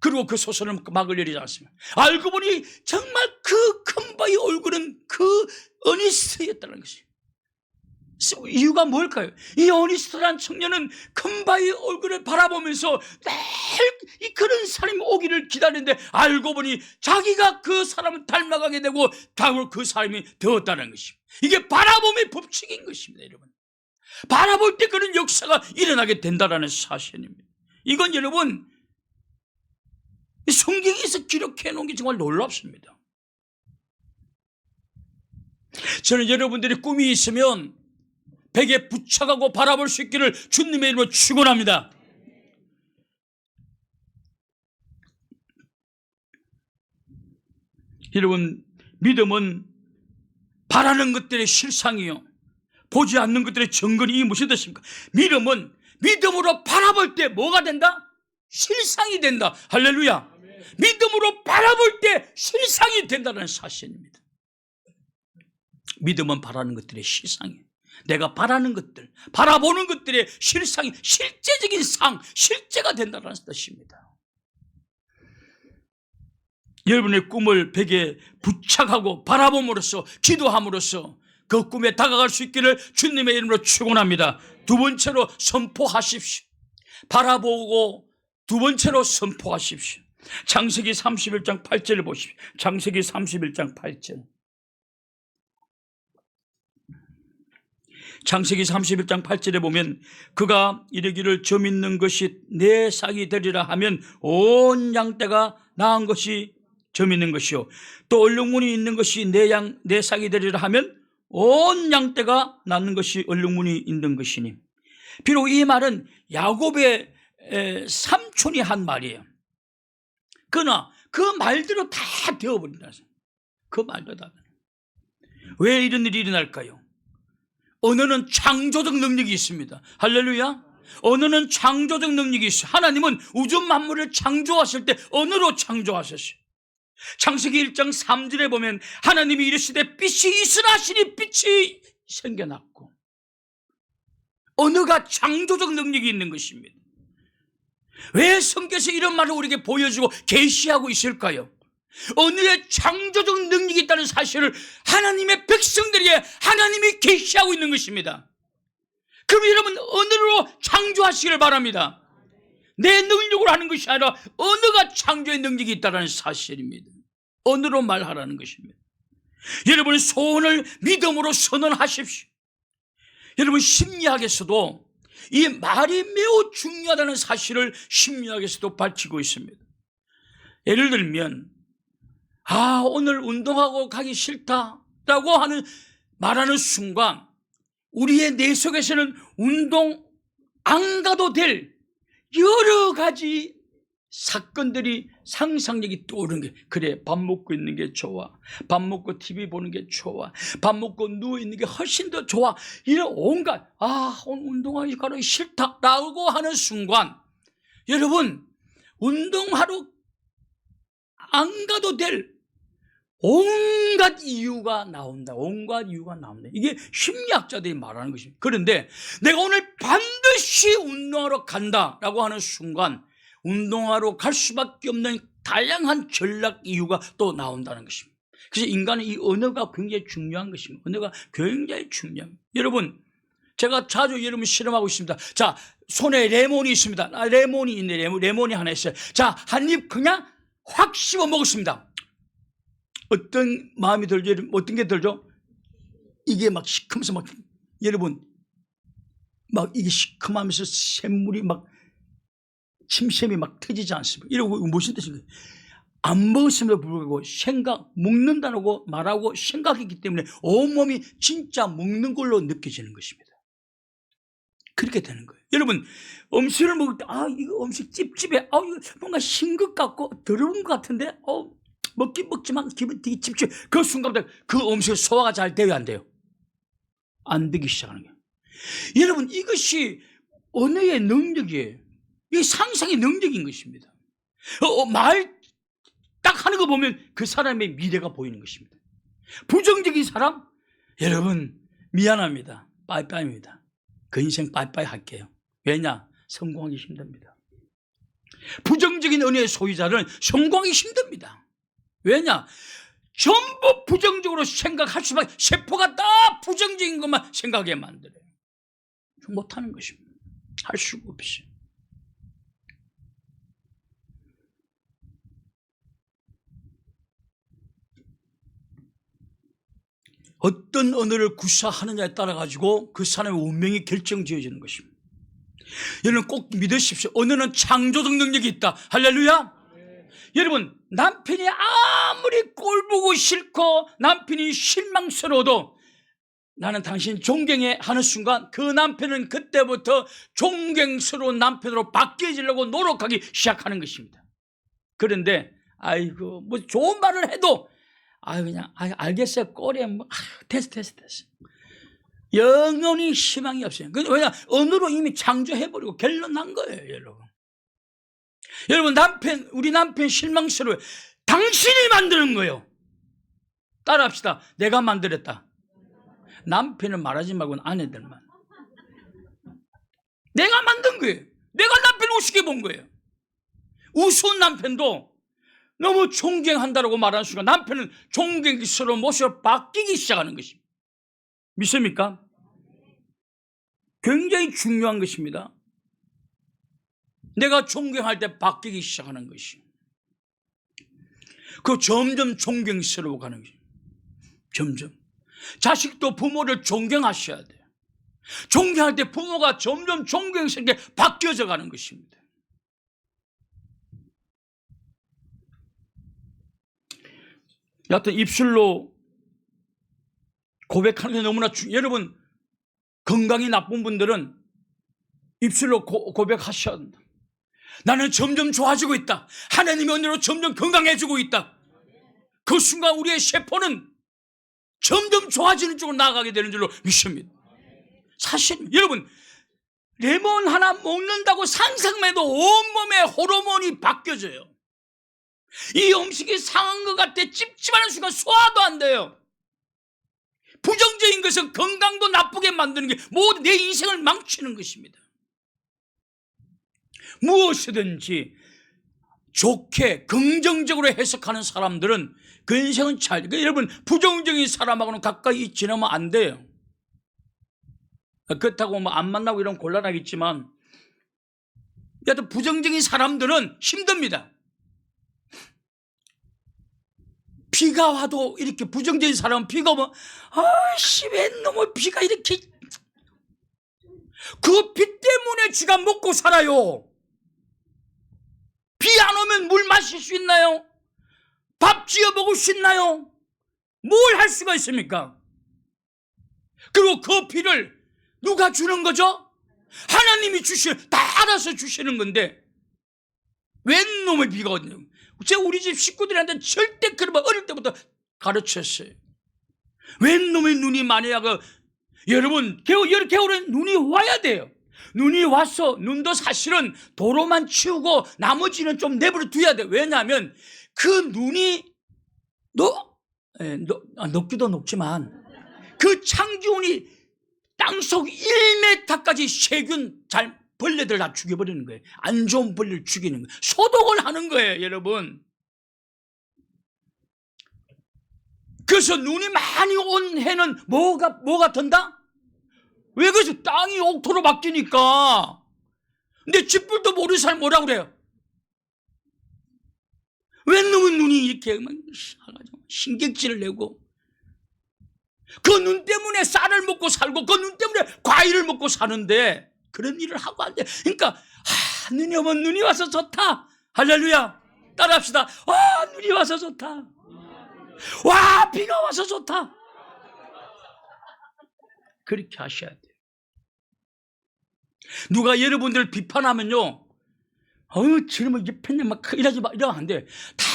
그리고 그 소설은 막을 내리지 않습니다. 알고 보니 정말 그 큰 바위의 얼굴은 그 어니스트였다는 것이에요. 이유가 뭘까요? 이 어니스트란 청년은 큰 바위 얼굴을 바라보면서 늘 그런 사람이 오기를 기다리는데 알고 보니 자기가 그 사람을 닮아가게 되고 바로 그 사람이 되었다는 것입니다. 이게 바라봄의 법칙인 것입니다, 여러분. 바라볼 때 그런 역사가 일어나게 된다는 사실입니다. 이건 여러분 성경에서 기록해 놓은 게 정말 놀랍습니다. 저는 여러분들이 꿈이 있으면 벽에 붙여가고 바라볼 수 있기를 주님의 이름으로 축원합니다. 여러분, 믿음은 바라는 것들의 실상이요 보지 않는 것들의 증거니. 이 무슨 뜻입니까? 믿음은 믿음으로 바라볼 때 뭐가 된다? 실상이 된다. 할렐루야. 믿음으로 바라볼 때 실상이 된다는 사실입니다. 믿음은 바라는 것들의 실상이에요. 내가 바라는 것들, 바라보는 것들의 실상이 실제적인 상, 실제가 된다는 뜻입니다. 여러분의 꿈을 벽에 부착하고 바라봄으로써, 기도함으로써 그 꿈에 다가갈 수 있기를 주님의 이름으로 축원합니다. 두 번째로 선포하십시오. 바라보고 두 번째로 선포하십시오. 창세기 31장 8절을 보십시오. 창세기 31장 8절. 창세기 31장 8절에 보면 그가 이르기를 점 있는 것이 내 싹이 되리라 하면 온 양떼가 낳은 것이 점 있는 것이요 또 얼룩무늬 있는 것이 내 싹이 되리라 하면 온 양떼가 낳는 것이 얼룩무늬 있는 것이니. 비록 이 말은 야곱의 삼촌이 한 말이에요. 그러나 그 말대로 다 되어버린다. 그 말도 다. 왜 이런 일이 일어날까요? 언어는 창조적 능력이 있습니다. 할렐루야. 언어는 창조적 능력이 있어요. 하나님은 우주 만물을 창조하실 때 언어로 창조하셨어요. 창세기 1장 3절에 보면 하나님이 이르시되 빛이 있으라 하시니 빛이 생겨났고, 언어가 창조적 능력이 있는 것입니다. 왜 성경에서 이런 말을 우리에게 보여주고 계시하고 있을까요? 언어의 창조적 능력이 있다는 사실을 하나님의 백성들에게 하나님이 계시하고 있는 것입니다. 그럼 여러분 언어로 창조하시기를 바랍니다. 내 능력으로 하는 것이 아니라 언어가 창조의 능력이 있다는 사실입니다. 언어로 말하라는 것입니다. 여러분의 소원을 믿음으로 선언하십시오. 여러분 심리학에서도 이 말이 매우 중요하다는 사실을 심리학에서도 밝히고 있습니다. 예를 들면 오늘 운동하고 가기 싫다라고 말하는 순간 우리의 뇌 속에서는 운동 안 가도 될 여러 가지 사건들이 상상력이 떠오르는 게, 그래 밥 먹고 있는 게 좋아, 밥 먹고 TV 보는 게 좋아, 밥 먹고 누워있는 게 훨씬 더 좋아, 이런 온갖 오늘 운동하기 가기 싫다라고 하는 순간 여러분 운동하러 안 가도 될 온갖 이유가 나온다. 온갖 이유가 나온다. 이게 심리학자들이 말하는 것입니다. 그런데 내가 오늘 반드시 운동하러 간다라고 하는 순간 운동하러 갈 수밖에 없는 다양한 전략 이유가 또 나온다는 것입니다. 그래서 인간은 이 언어가 굉장히 중요한 것입니다. 언어가 굉장히 중요합니다. 여러분, 제가 자주 여러분 실험하고 있습니다. 자, 손에 레몬이 있습니다. 레몬이 있네. 레몬이 하나 있어요. 자, 한 입 그냥 확 씹어 먹었습니다. 어떤 마음이 들죠? 어떤 게 들죠? 이게 막 시큼해서 막, 여러분, 막 이게 시큼하면서 샘물이 막, 침샘이 막 터지지 않습니까? 이러고 무슨 뜻인가요? 안 먹었음에도 불구하고 먹는다고 말하고 생각했기 때문에 온몸이 진짜 먹는 걸로 느껴지는 것입니다. 그렇게 되는 거예요. 여러분, 음식을 먹을 때, 이거 음식 찝찝해. 이거 뭔가 신 것 같고, 더러운 것 같은데, 먹지만 기분 되게 찝찝해. 그 순간부터 그 음식이 소화가 잘 돼요, 안 돼요? 안 되기 시작하는 거예요. 여러분, 이것이 언어의 능력이에요. 이게 상상의 능력인 것입니다. 말 딱 하는 거 보면 그 사람의 미래가 보이는 것입니다. 부정적인 사람? 여러분, 미안합니다. 빠이빠이입니다. 그 인생 빠이빠이 할게요. 왜냐? 성공하기 힘듭니다. 부정적인 은혜의 소유자는 성공하기 힘듭니다. 왜냐? 전부 부정적으로 생각할 수밖에, 세포가 다 부정적인 것만 생각하게 만들어요. 못하는 것입니다. 할 수가 없어요. 어떤 언어를 구사하느냐에 따라 가지고 그 사람의 운명이 결정지어지는 것입니다. 여러분 꼭 믿으십시오. 언어는 창조적 능력이 있다. 할렐루야. 여러분, 남편이 아무리 꼴보고 싫고 남편이 실망스러워도 나는 당신 존경해 하는 순간 그 남편은 그때부터 존경스러운 남편으로 바뀌어지려고 노력하기 시작하는 것입니다. 그런데 뭐 좋은 말을 해도 그냥 알겠어요. 꼬리에 됐어. 영원히 희망이 없어요. 왜냐? 언어로 이미 창조해버리고 결론 난 거예요, 여러분. 여러분, 우리 남편 실망스러워요. 당신이 만드는 거예요. 따라합시다. 내가 만들었다. 남편은 말하지 말고 아내들만. 내가 만든 거예요. 내가 남편을 우습게 본 거예요. 우스운 남편도 너무 존경한다고 말하는 순간 남편은 존경스러운 모습으로 바뀌기 시작하는 것입니다. 믿습니까? 굉장히 중요한 것입니다. 내가 존경할 때 바뀌기 시작하는 것이. 그 점점 존경스러워 가는 것입니다. 점점. 자식도 부모를 존경하셔야 돼요. 존경할 때 부모가 점점 존경스럽게 바뀌어져 가는 것입니다. 여하튼 입술로 고백하는 게 너무나 여러분 건강이 나쁜 분들은 입술로 고백하셔야 한다. 나는 점점 좋아지고 있다. 하나님의 은혜로 점점 건강해지고 있다. 그 순간 우리의 세포는 점점 좋아지는 쪽으로 나아가게 되는 줄로 믿습니다. 사실 여러분 레몬 하나 먹는다고 상상만 해도 온몸에 호르몬이 바뀌어져요. 이 음식이 상한 것 같아 찝찝하는 순간 소화도 안 돼요. 부정적인 것은 건강도 나쁘게 만드는 게 모두 내 인생을 망치는 것입니다. 무엇이든지 좋게 긍정적으로 해석하는 사람들은 그 인생은 그러니까 여러분 부정적인 사람하고는 가까이 지나면 안 돼요. 그렇다고 뭐 안 만나고 이러면 곤란하겠지만 여하튼 부정적인 사람들은 힘듭니다. 비가 와도 이렇게 부정적인 사람은 비가 오면 아이씨 왜 너무 비가 이렇게 그 비 때문에 쥐가 먹고 살아요. 비 안 오면 물 마실 수 있나요? 밥 지어 먹을 수 있나요? 뭘 할 수가 있습니까? 그리고 그 비를 누가 주는 거죠? 하나님이 다 알아서 주시는 건데 웬 놈의 비가 오냐고. 제가 우리 집 식구들한테 절대 그런 거 어릴 때부터 가르쳤어요. 웬 놈의 눈이 많이 와가. 여러분 겨울엔 눈이 와야 돼요. 눈이 와서 눈도 사실은 도로만 치우고 나머지는 좀 내버려 둬야 돼요. 왜냐하면 그 눈이 녹기도 녹지만 그 창기온이 땅속 1m까지 세균 벌레들 다 죽여버리는 거예요. 안 좋은 벌레를 죽이는 거예요. 소독을 하는 거예요, 여러분. 그래서 눈이 많이 온 해는 뭐가 든다? 왜 그래서 땅이 옥토로 바뀌니까. 근데 쥐뿔도 모르는 사람 뭐라고 그래요? 웬 놈은 눈이 이렇게 신경질을 내고 그 눈 때문에 쌀을 먹고 살고 그 눈 때문에 과일을 먹고 사는데 그런 일을 하고 안 돼. 그러니까 눈이 오면 눈이 와서 좋다. 할렐루야. 따라합시다. 눈이 와서 좋다. 와 비가 와서 좋다. 그렇게 하셔야 돼요. 누가 여러분들 비판하면요, 저놈의 옆에 막 이러지 마, 이러면 안 돼. 다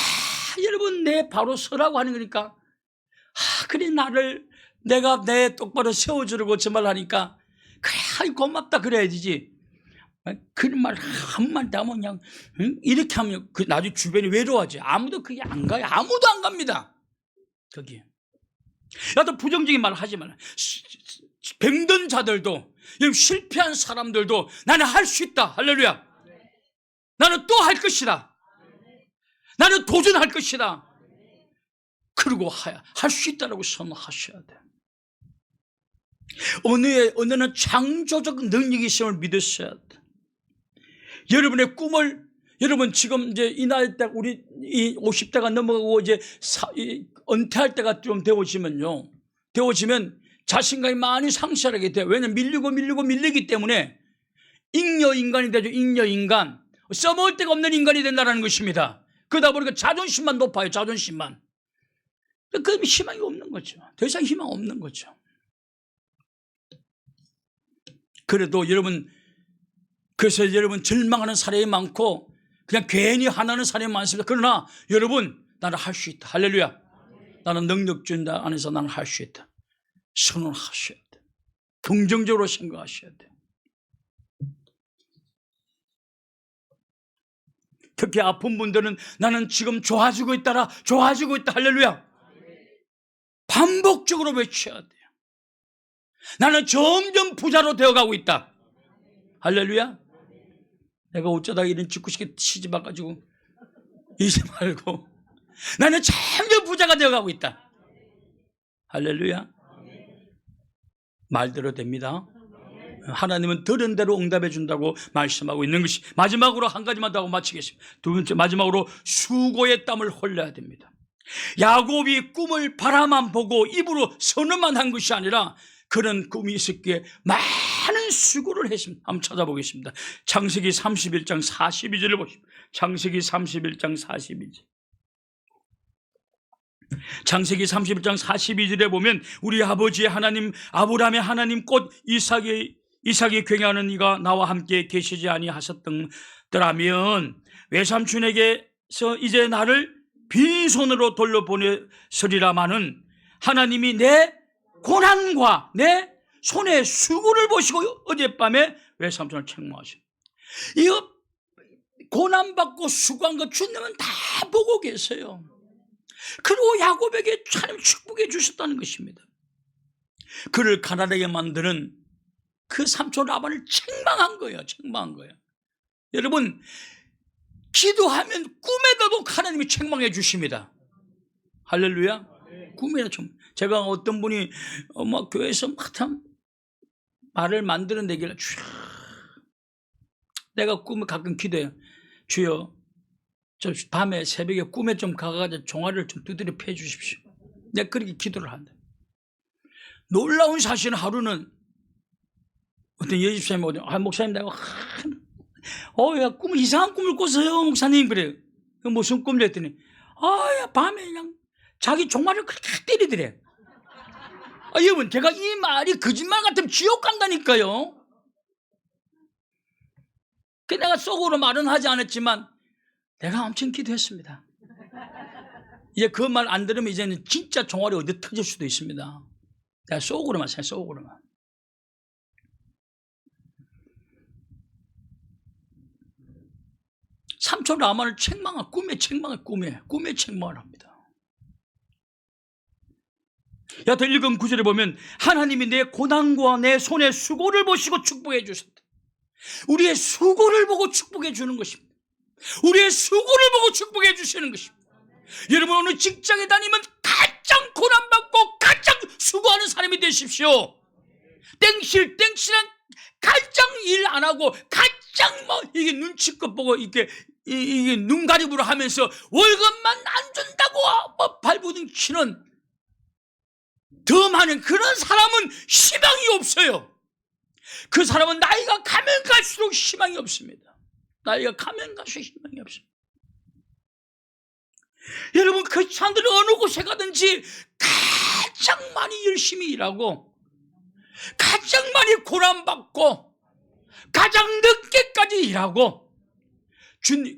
여러분 내 바로 서라고 하는 거니까. 그래 내가 내 똑바로 세워주려고 저 말 하니까 그래 고맙다 그래야지. 그런 말 한마디 하면 그냥 이렇게 하면 나중에 주변이 외로워하지. 아무도 그게 안 가요. 아무도 안 갑니다. 거기. 나도 부정적인 말 하지 마라. 병든 자들도 실패한 사람들도 나는 할 수 있다. 할렐루야. 나는 또 할 것이다. 나는 도전할 것이다. 그리고 할 수 있다라고 선언하셔야 돼. 어느는 창조적 능력이 있음을 믿으셔야 돼. 여러분의 꿈을 여러분 지금 이제 이 나이 때 우리 이 50대가 넘어가고 이제 은퇴할 때가 좀 되어지면요. 자신감이 많이 상실하게 돼요. 왜냐면 밀리기 때문에 잉여인간이 되죠. 잉여인간. 써먹을 데가 없는 인간이 된다는 것입니다. 그러다 보니까 자존심만 높아요. 자존심만. 그럼 희망이 없는 거죠. 더 이상 희망 없는 거죠. 그래서 여러분 절망하는 사람이 많고 그냥 괜히 화나는 사람이 많습니다. 그러나 여러분 나는 할 수 있다. 할렐루야. 나는 능력주인 안에서 나는 할 수 있다. 선언하셔야 돼. 긍정적으로 생각하셔야 돼. 특히 아픈 분들은 나는 지금 좋아지고 있다. 할렐루야. 반복적으로 외쳐야 돼요. 나는 점점 부자로 되어가고 있다. 할렐루야. 내가 어쩌다 이런 짓궂게 시집 와가지고 이러지 말고 나는 점점 부자가 되어가고 있다. 할렐루야. 말대로 됩니다. 하나님은 들은 대로 응답해 준다고 말씀하고 있는 것이. 마지막으로 한 가지만 더 하고 마치겠습니다. 두 번째, 마지막으로 수고의 땀을 흘려야 됩니다. 야곱이 꿈을 바라만 보고 입으로 선언만 한 것이 아니라 그런 꿈이 있었기에 많은 수고를 했습니다. 한번 찾아보겠습니다. 창세기 31장 42절을 보십시오. 창세기 31장 42절. 창세기 31장 42절에 보면 우리 아버지의 하나님 아브라함의 하나님 곧 이삭이 경외하는 이가 나와 함께 계시지 아니하셨더라면 외삼촌에게서 이제 나를 빈손으로 돌려보내서리라마는 하나님이 내 고난과 내 손의 수고를 보시고 어젯밤에 외삼촌을 책망하셨어요. 이거 고난받고 수고한 거 주님은 다 보고 계세요. 그리고 야곱에게 하나님 축복해 주셨다는 것입니다. 그를 가난하게 만드는 그 삼촌 라반을 책망한 거예요. 책망한 거예요. 여러분, 기도하면 꿈에도 하나님이 책망해 주십니다. 할렐루야. 꿈에도 좀. 제가 어떤 분이 막 교회에서 막 말을 만들어내길래 내가 꿈에 가끔 기도해요. 주여, 저 밤에 새벽에 꿈에 좀 가가지고 종아리를 좀 두드려 패 주십시오. 내가 그렇게 기도를 한다. 놀라운 사실은 하루는 어떤 여집사님이 오더니 목사님 내가 야 꿈을 이상한 꿈을 꿨어요 목사님. 그래요. 무슨 꿈을 했더니 야 밤에 그냥 자기 종아리를 그렇게 때리더래. 여러분, 제가 이 말이 거짓말 같으면 지옥 간다니까요. 그 내가 속으로 말은 하지 않았지만 내가 엄청 기도했습니다. 이제 그 말 안 들으면 이제는 진짜 종아리 어디 터질 수도 있습니다. 내가 속으로만 생각, 속으로만. 삼촌 라만을 책망한 꿈에 책망을 합니다. 더 읽은 구절에 보면 하나님이 내 고난과 내 손의 수고를 보시고 축복해 주셨다. 우리의 수고를 보고 축복해 주는 것입니다. 우리의 수고를 보고 축복해 주시는 것입니다. 여러분, 어느 직장에 다니면 가장 고난받고 가장 수고하는 사람이 되십시오. 땡실한 가장 일 안 하고 가장 이게 눈치껏 보고 이게 눈가리부로 하면서 월급만 안 준다고 발부둥 치는 더 많은 그런 사람은 희망이 없어요. 그 사람은 나이가 가면 갈수록 희망이 없습니다. 나이가 가면 갈수록 희망이 없습니다. 여러분, 그 사람들은 어느 곳에 가든지 가장 많이 열심히 일하고 가장 많이 고난받고 가장 늦게까지 일하고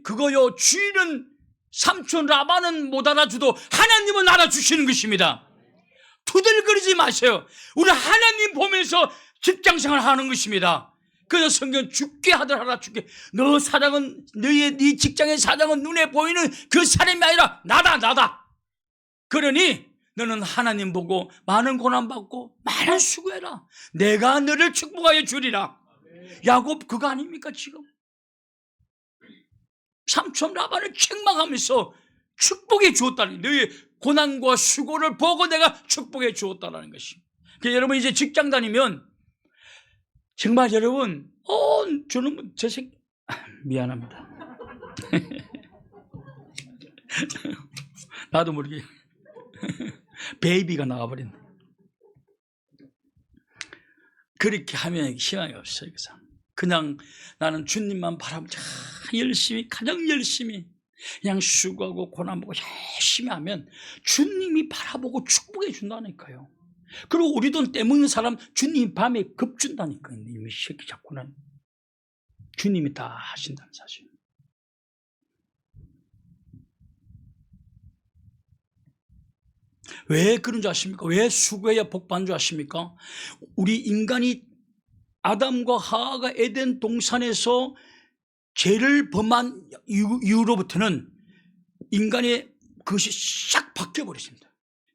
그거요, 주인은 삼촌 라반은 못 알아주도 하나님은 알아주시는 것입니다. 투덜거리지 마세요. 우리 하나님 보면서 직장생활 하는 것입니다. 그래서 성경 죽게 하더라 죽게. 네 직장의 사장은 눈에 보이는 그 사람이 아니라 나다. 그러니 너는 하나님 보고 많은 고난받고 많은 수고해라. 내가 너를 축복하여 주리라. 야곱 그거 아닙니까 지금? 삼촌 라반을 책망하면서 축복해 주었다는, 너의 고난과 수고를 보고 내가 축복해 주었다는 것입니다. 그러니까 여러분, 이제 직장 다니면 정말 여러분, 저는 미안합니다. 나도 모르게 베이비가 나와버렸네. 그렇게 하면 희망이 없어요. 그냥 나는 주님만 바라보고 가장 열심히 그냥 수고하고 고난보고 열심히 하면 주님이 바라보고 축복해 준다니까요. 그리고 우리 돈 떼먹는 사람 주님이 밤에 겁준다니까요. 이미 새끼 잡고는 주님이 다 하신다는 사실. 왜 그런 줄 아십니까? 왜 수고해야 복 받는 줄 아십니까? 우리 인간이 아담과 하와가 에덴 동산에서 죄를 범한 이후로부터는 인간의 그것이 싹 바뀌어버렸습니다.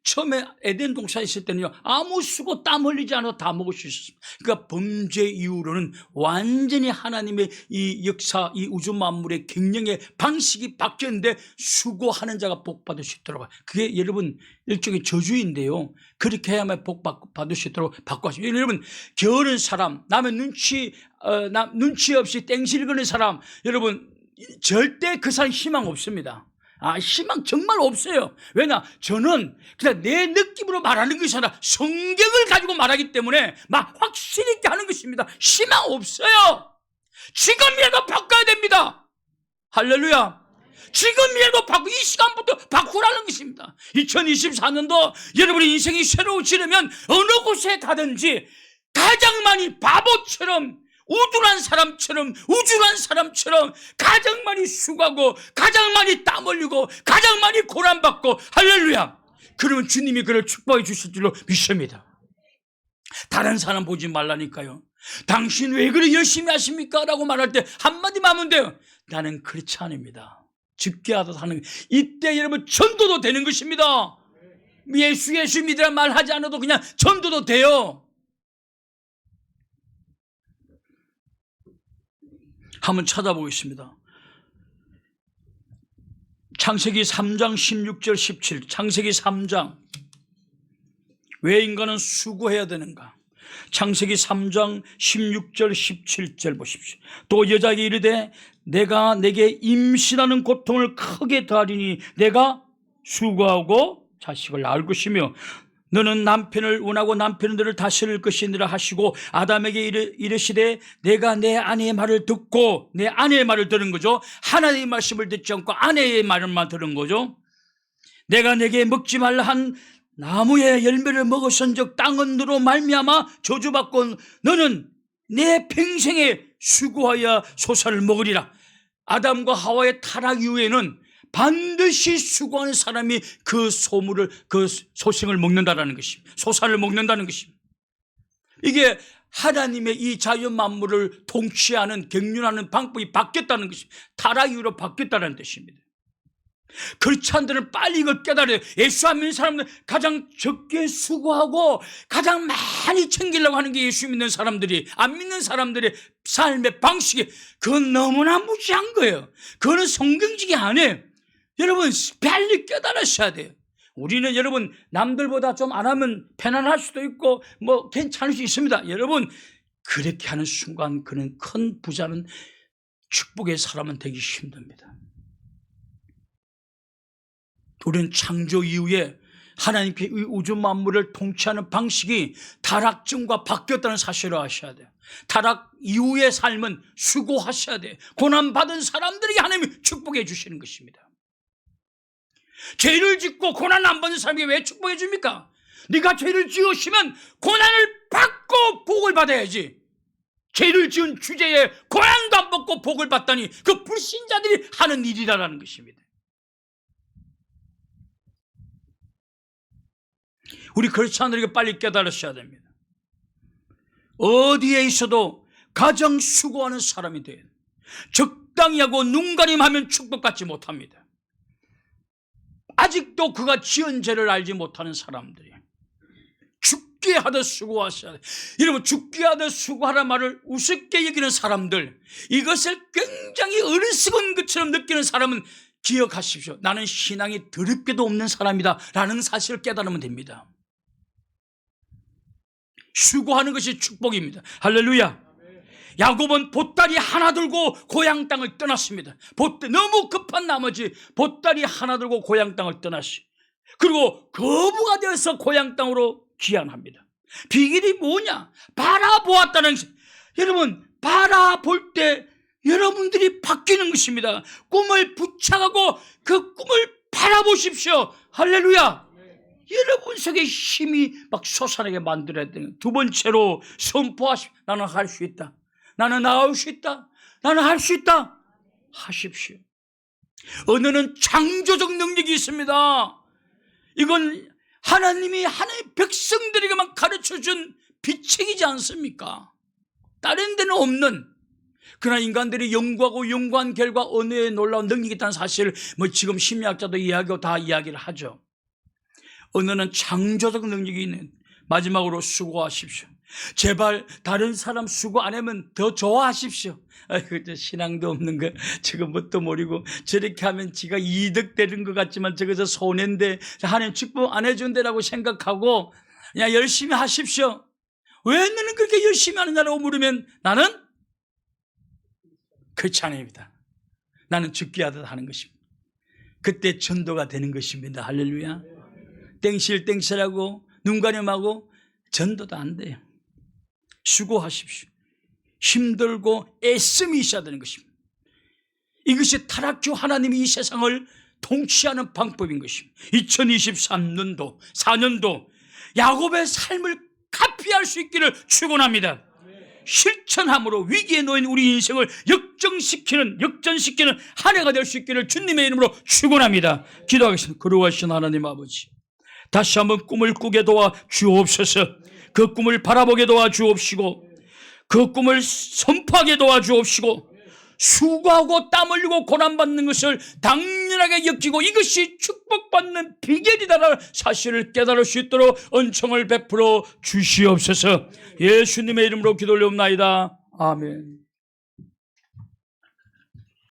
처음에 에덴 동산에 있을 때는요, 아무 수고 땀 흘리지 않아도 다 먹을 수 있었습니다. 그러니까 범죄 이후로는 완전히 하나님의 이 역사, 이 우주 만물의 경영의 방식이 바뀌었는데 수고하는 자가 복 받을 수 있도록, 그게 여러분 일종의 저주인데요, 그렇게 해야만 복 받을 수 있도록 바꿔왔습니다. 여러분, 게으른 사람, 남의 눈치 없이 땡실 거는 사람, 여러분 절대 그 사람 희망 없습니다. 희망 정말 없어요. 왜냐? 저는 그냥 내 느낌으로 말하는 것이 아니라 성경을 가지고 말하기 때문에 막 확실히 있게 하는 것입니다. 희망 없어요. 지금이라도 바꿔야 됩니다. 할렐루야. 지금이라도 이 시간부터 바꾸라는 것입니다. 2024년도 여러분의 인생이 새로워지려면 어느 곳에 가든지 가장 많이 바보처럼, 우둔한 사람처럼 가장 많이 수고하고 가장 많이 땀 흘리고 가장 많이 고난받고, 할렐루야. 그러면 주님이 그를 축복해 주실 줄로 믿습니다. 다른 사람 보지 말라니까요. 당신 왜 그렇게 열심히 하십니까? 라고 말할 때 한마디만 하면 돼요. 나는 그렇지 않습니다. 죽게 하다 사는, 이때 여러분 전도도 되는 것입니다. 예수 믿으란 말 하지 않아도 그냥 전도도 돼요. 한번 찾아보겠습니다. 창세기 3장 16절 17, 창세기 3장. 왜 인간은 수고해야 되는가? 창세기 3장 16절 17절 보십시오. 또 여자에게 이르되 내가 내게 임신하는 고통을 크게 더하리니 내가 수고하고 자식을 낳을 것이며 너는 남편을 원하고 남편은 너를 다스릴 것이니라 하시고, 아담에게 이르시되 내가 내 아내의 말을 듣고, 내 아내의 말을 들은 거죠. 하나님의 말씀을 듣지 않고 아내의 말만 들은 거죠. 내가 내게 먹지 말라 한 나무의 열매를 먹었은즉 땅은 너로 말미암아 저주받고 너는 내 평생에 수고하여 소사를 먹으리라. 아담과 하와의 타락 이후에는 반드시 수고하는 사람이 그 소생을 먹는다라는 것입니다. 소사를 먹는다는 것입니다. 이게 하나님의 이 자연 만물을 통치하는, 경륜하는 방법이 바뀌었다는 것입니다. 타락 이후로 바뀌었다는 뜻입니다. 그렇지 않으면 빨리 이걸 깨달아요. 예수 안 믿는 사람들은 가장 적게 수고하고 가장 많이 챙기려고 하는 게 예수 믿는 사람들이, 안 믿는 사람들의 삶의 방식이, 그건 너무나 무지한 거예요. 그거는 성경적이 아니에요. 여러분 빨리 깨달으셔야 돼요. 우리는 여러분 남들보다 좀 안 하면 편안할 수도 있고 뭐 괜찮을 수 있습니다. 여러분 그렇게 하는 순간 그는 큰 부자는, 축복의 사람은 되기 힘듭니다. 우리는 창조 이후에 하나님께 우주 만물을 통치하는 방식이 타락전과 바뀌었다는 사실을 아셔야 돼요. 타락 이후의 삶은 수고하셔야 돼요. 고난받은 사람들에게 하나님이 축복해 주시는 것입니다. 죄를 짓고 고난 안 받는 사람에게 왜 축복해 줍니까? 네가 죄를 지으시면 고난을 받고 복을 받아야지. 죄를 지은 주제에 고난도 안 받고 복을 받다니, 그 불신자들이 하는 일이라는 것입니다. 우리 그렇지 않으니까 빨리 깨달으셔야 됩니다. 어디에 있어도 가장 수고하는 사람이 돼요. 적당히 하고 눈가림하면 축복받지 못합니다. 아직도 그가 지은 죄를 알지 못하는 사람들이 죽게 하듯 수고하셔야 돼요. 여러분 죽게 하듯 수고하라는 말을 우습게 여기는 사람들, 이것을 굉장히 어리석은 것처럼 느끼는 사람은 기억하십시오. 나는 신앙이 더럽게도 없는 사람이다 라는 사실을 깨달으면 됩니다. 수고하는 것이 축복입니다. 할렐루야. 야곱은 보따리 하나 들고 고향 땅을 떠났습니다. 너무 급한 나머지 보따리 하나 들고 고향 땅을 떠났어요. 그리고 거부가 되어서 고향 땅으로 귀환합니다. 비결이 뭐냐? 바라보았다는 것입니다. 여러분 바라볼 때 여러분들이 바뀌는 것입니다. 꿈을 붙잡고 그 꿈을 바라보십시오. 할렐루야. 여러분 속에 힘이 막 솟아나게 만들어야 되는. 두 번째로 선포하십시오. 나는 할 수 있다. 나는 나올 수 있다. 나는 할 수 있다. 하십시오. 언어는 창조적 능력이 있습니다. 이건 하나님이 하나님의 백성들에게만 가르쳐준 비책이지 않습니까? 다른 데는 없는. 그러나 인간들이 연구하고 연구한 결과 언어에 놀라운 능력이 있다는 사실을 지금 심리학자도 이야기하고 다 이야기를 하죠. 어느는 창조적 능력이 있는. 마지막으로 수고하십시오. 제발 다른 사람 수고 안 하면 더 좋아하십시오. 아이고, 신앙도 없는 거 저거 뭣도 모르고 저렇게 하면 지가 이득되는 것 같지만 저거 저 손해인데 하나님 축복 안 해준다라고 생각하고 그냥 열심히 하십시오. 왜 너는 그렇게 열심히 하느냐라고 물으면 나는 그렇지 않습니다. 나는 죽게 하듯 하는 것입니다. 그때 전도가 되는 것입니다. 할렐루야. 땡실땡실하고 눈 가림하고 전도도 안 돼요. 수고하십시오. 힘들고 애씀이 있어야 되는 것입니다. 이것이 타락주 하나님이 이 세상을 통치하는 방법인 것입니다. 2023년도 4년도 야곱의 삶을 카피할 수 있기를 축원합니다. 실천함으로 위기에 놓인 우리 인생을 역전시키는 한 해가 될 수 있기를 주님의 이름으로 축원합니다. 기도하겠습니다. 거룩하신 하나님 아버지, 다시 한번 꿈을 꾸게 도와 주옵소서. 그 꿈을 바라보게 도와 주옵시고 그 꿈을 선포하게 도와 주옵시고 수고하고 땀 흘리고 고난받는 것을 당연하게 여기고 이것이 축복받는 비결이다라는 사실을 깨달을 수 있도록 은총을 베풀어 주시옵소서. 예수님의 이름으로 기도 올려옵나이다. 아멘.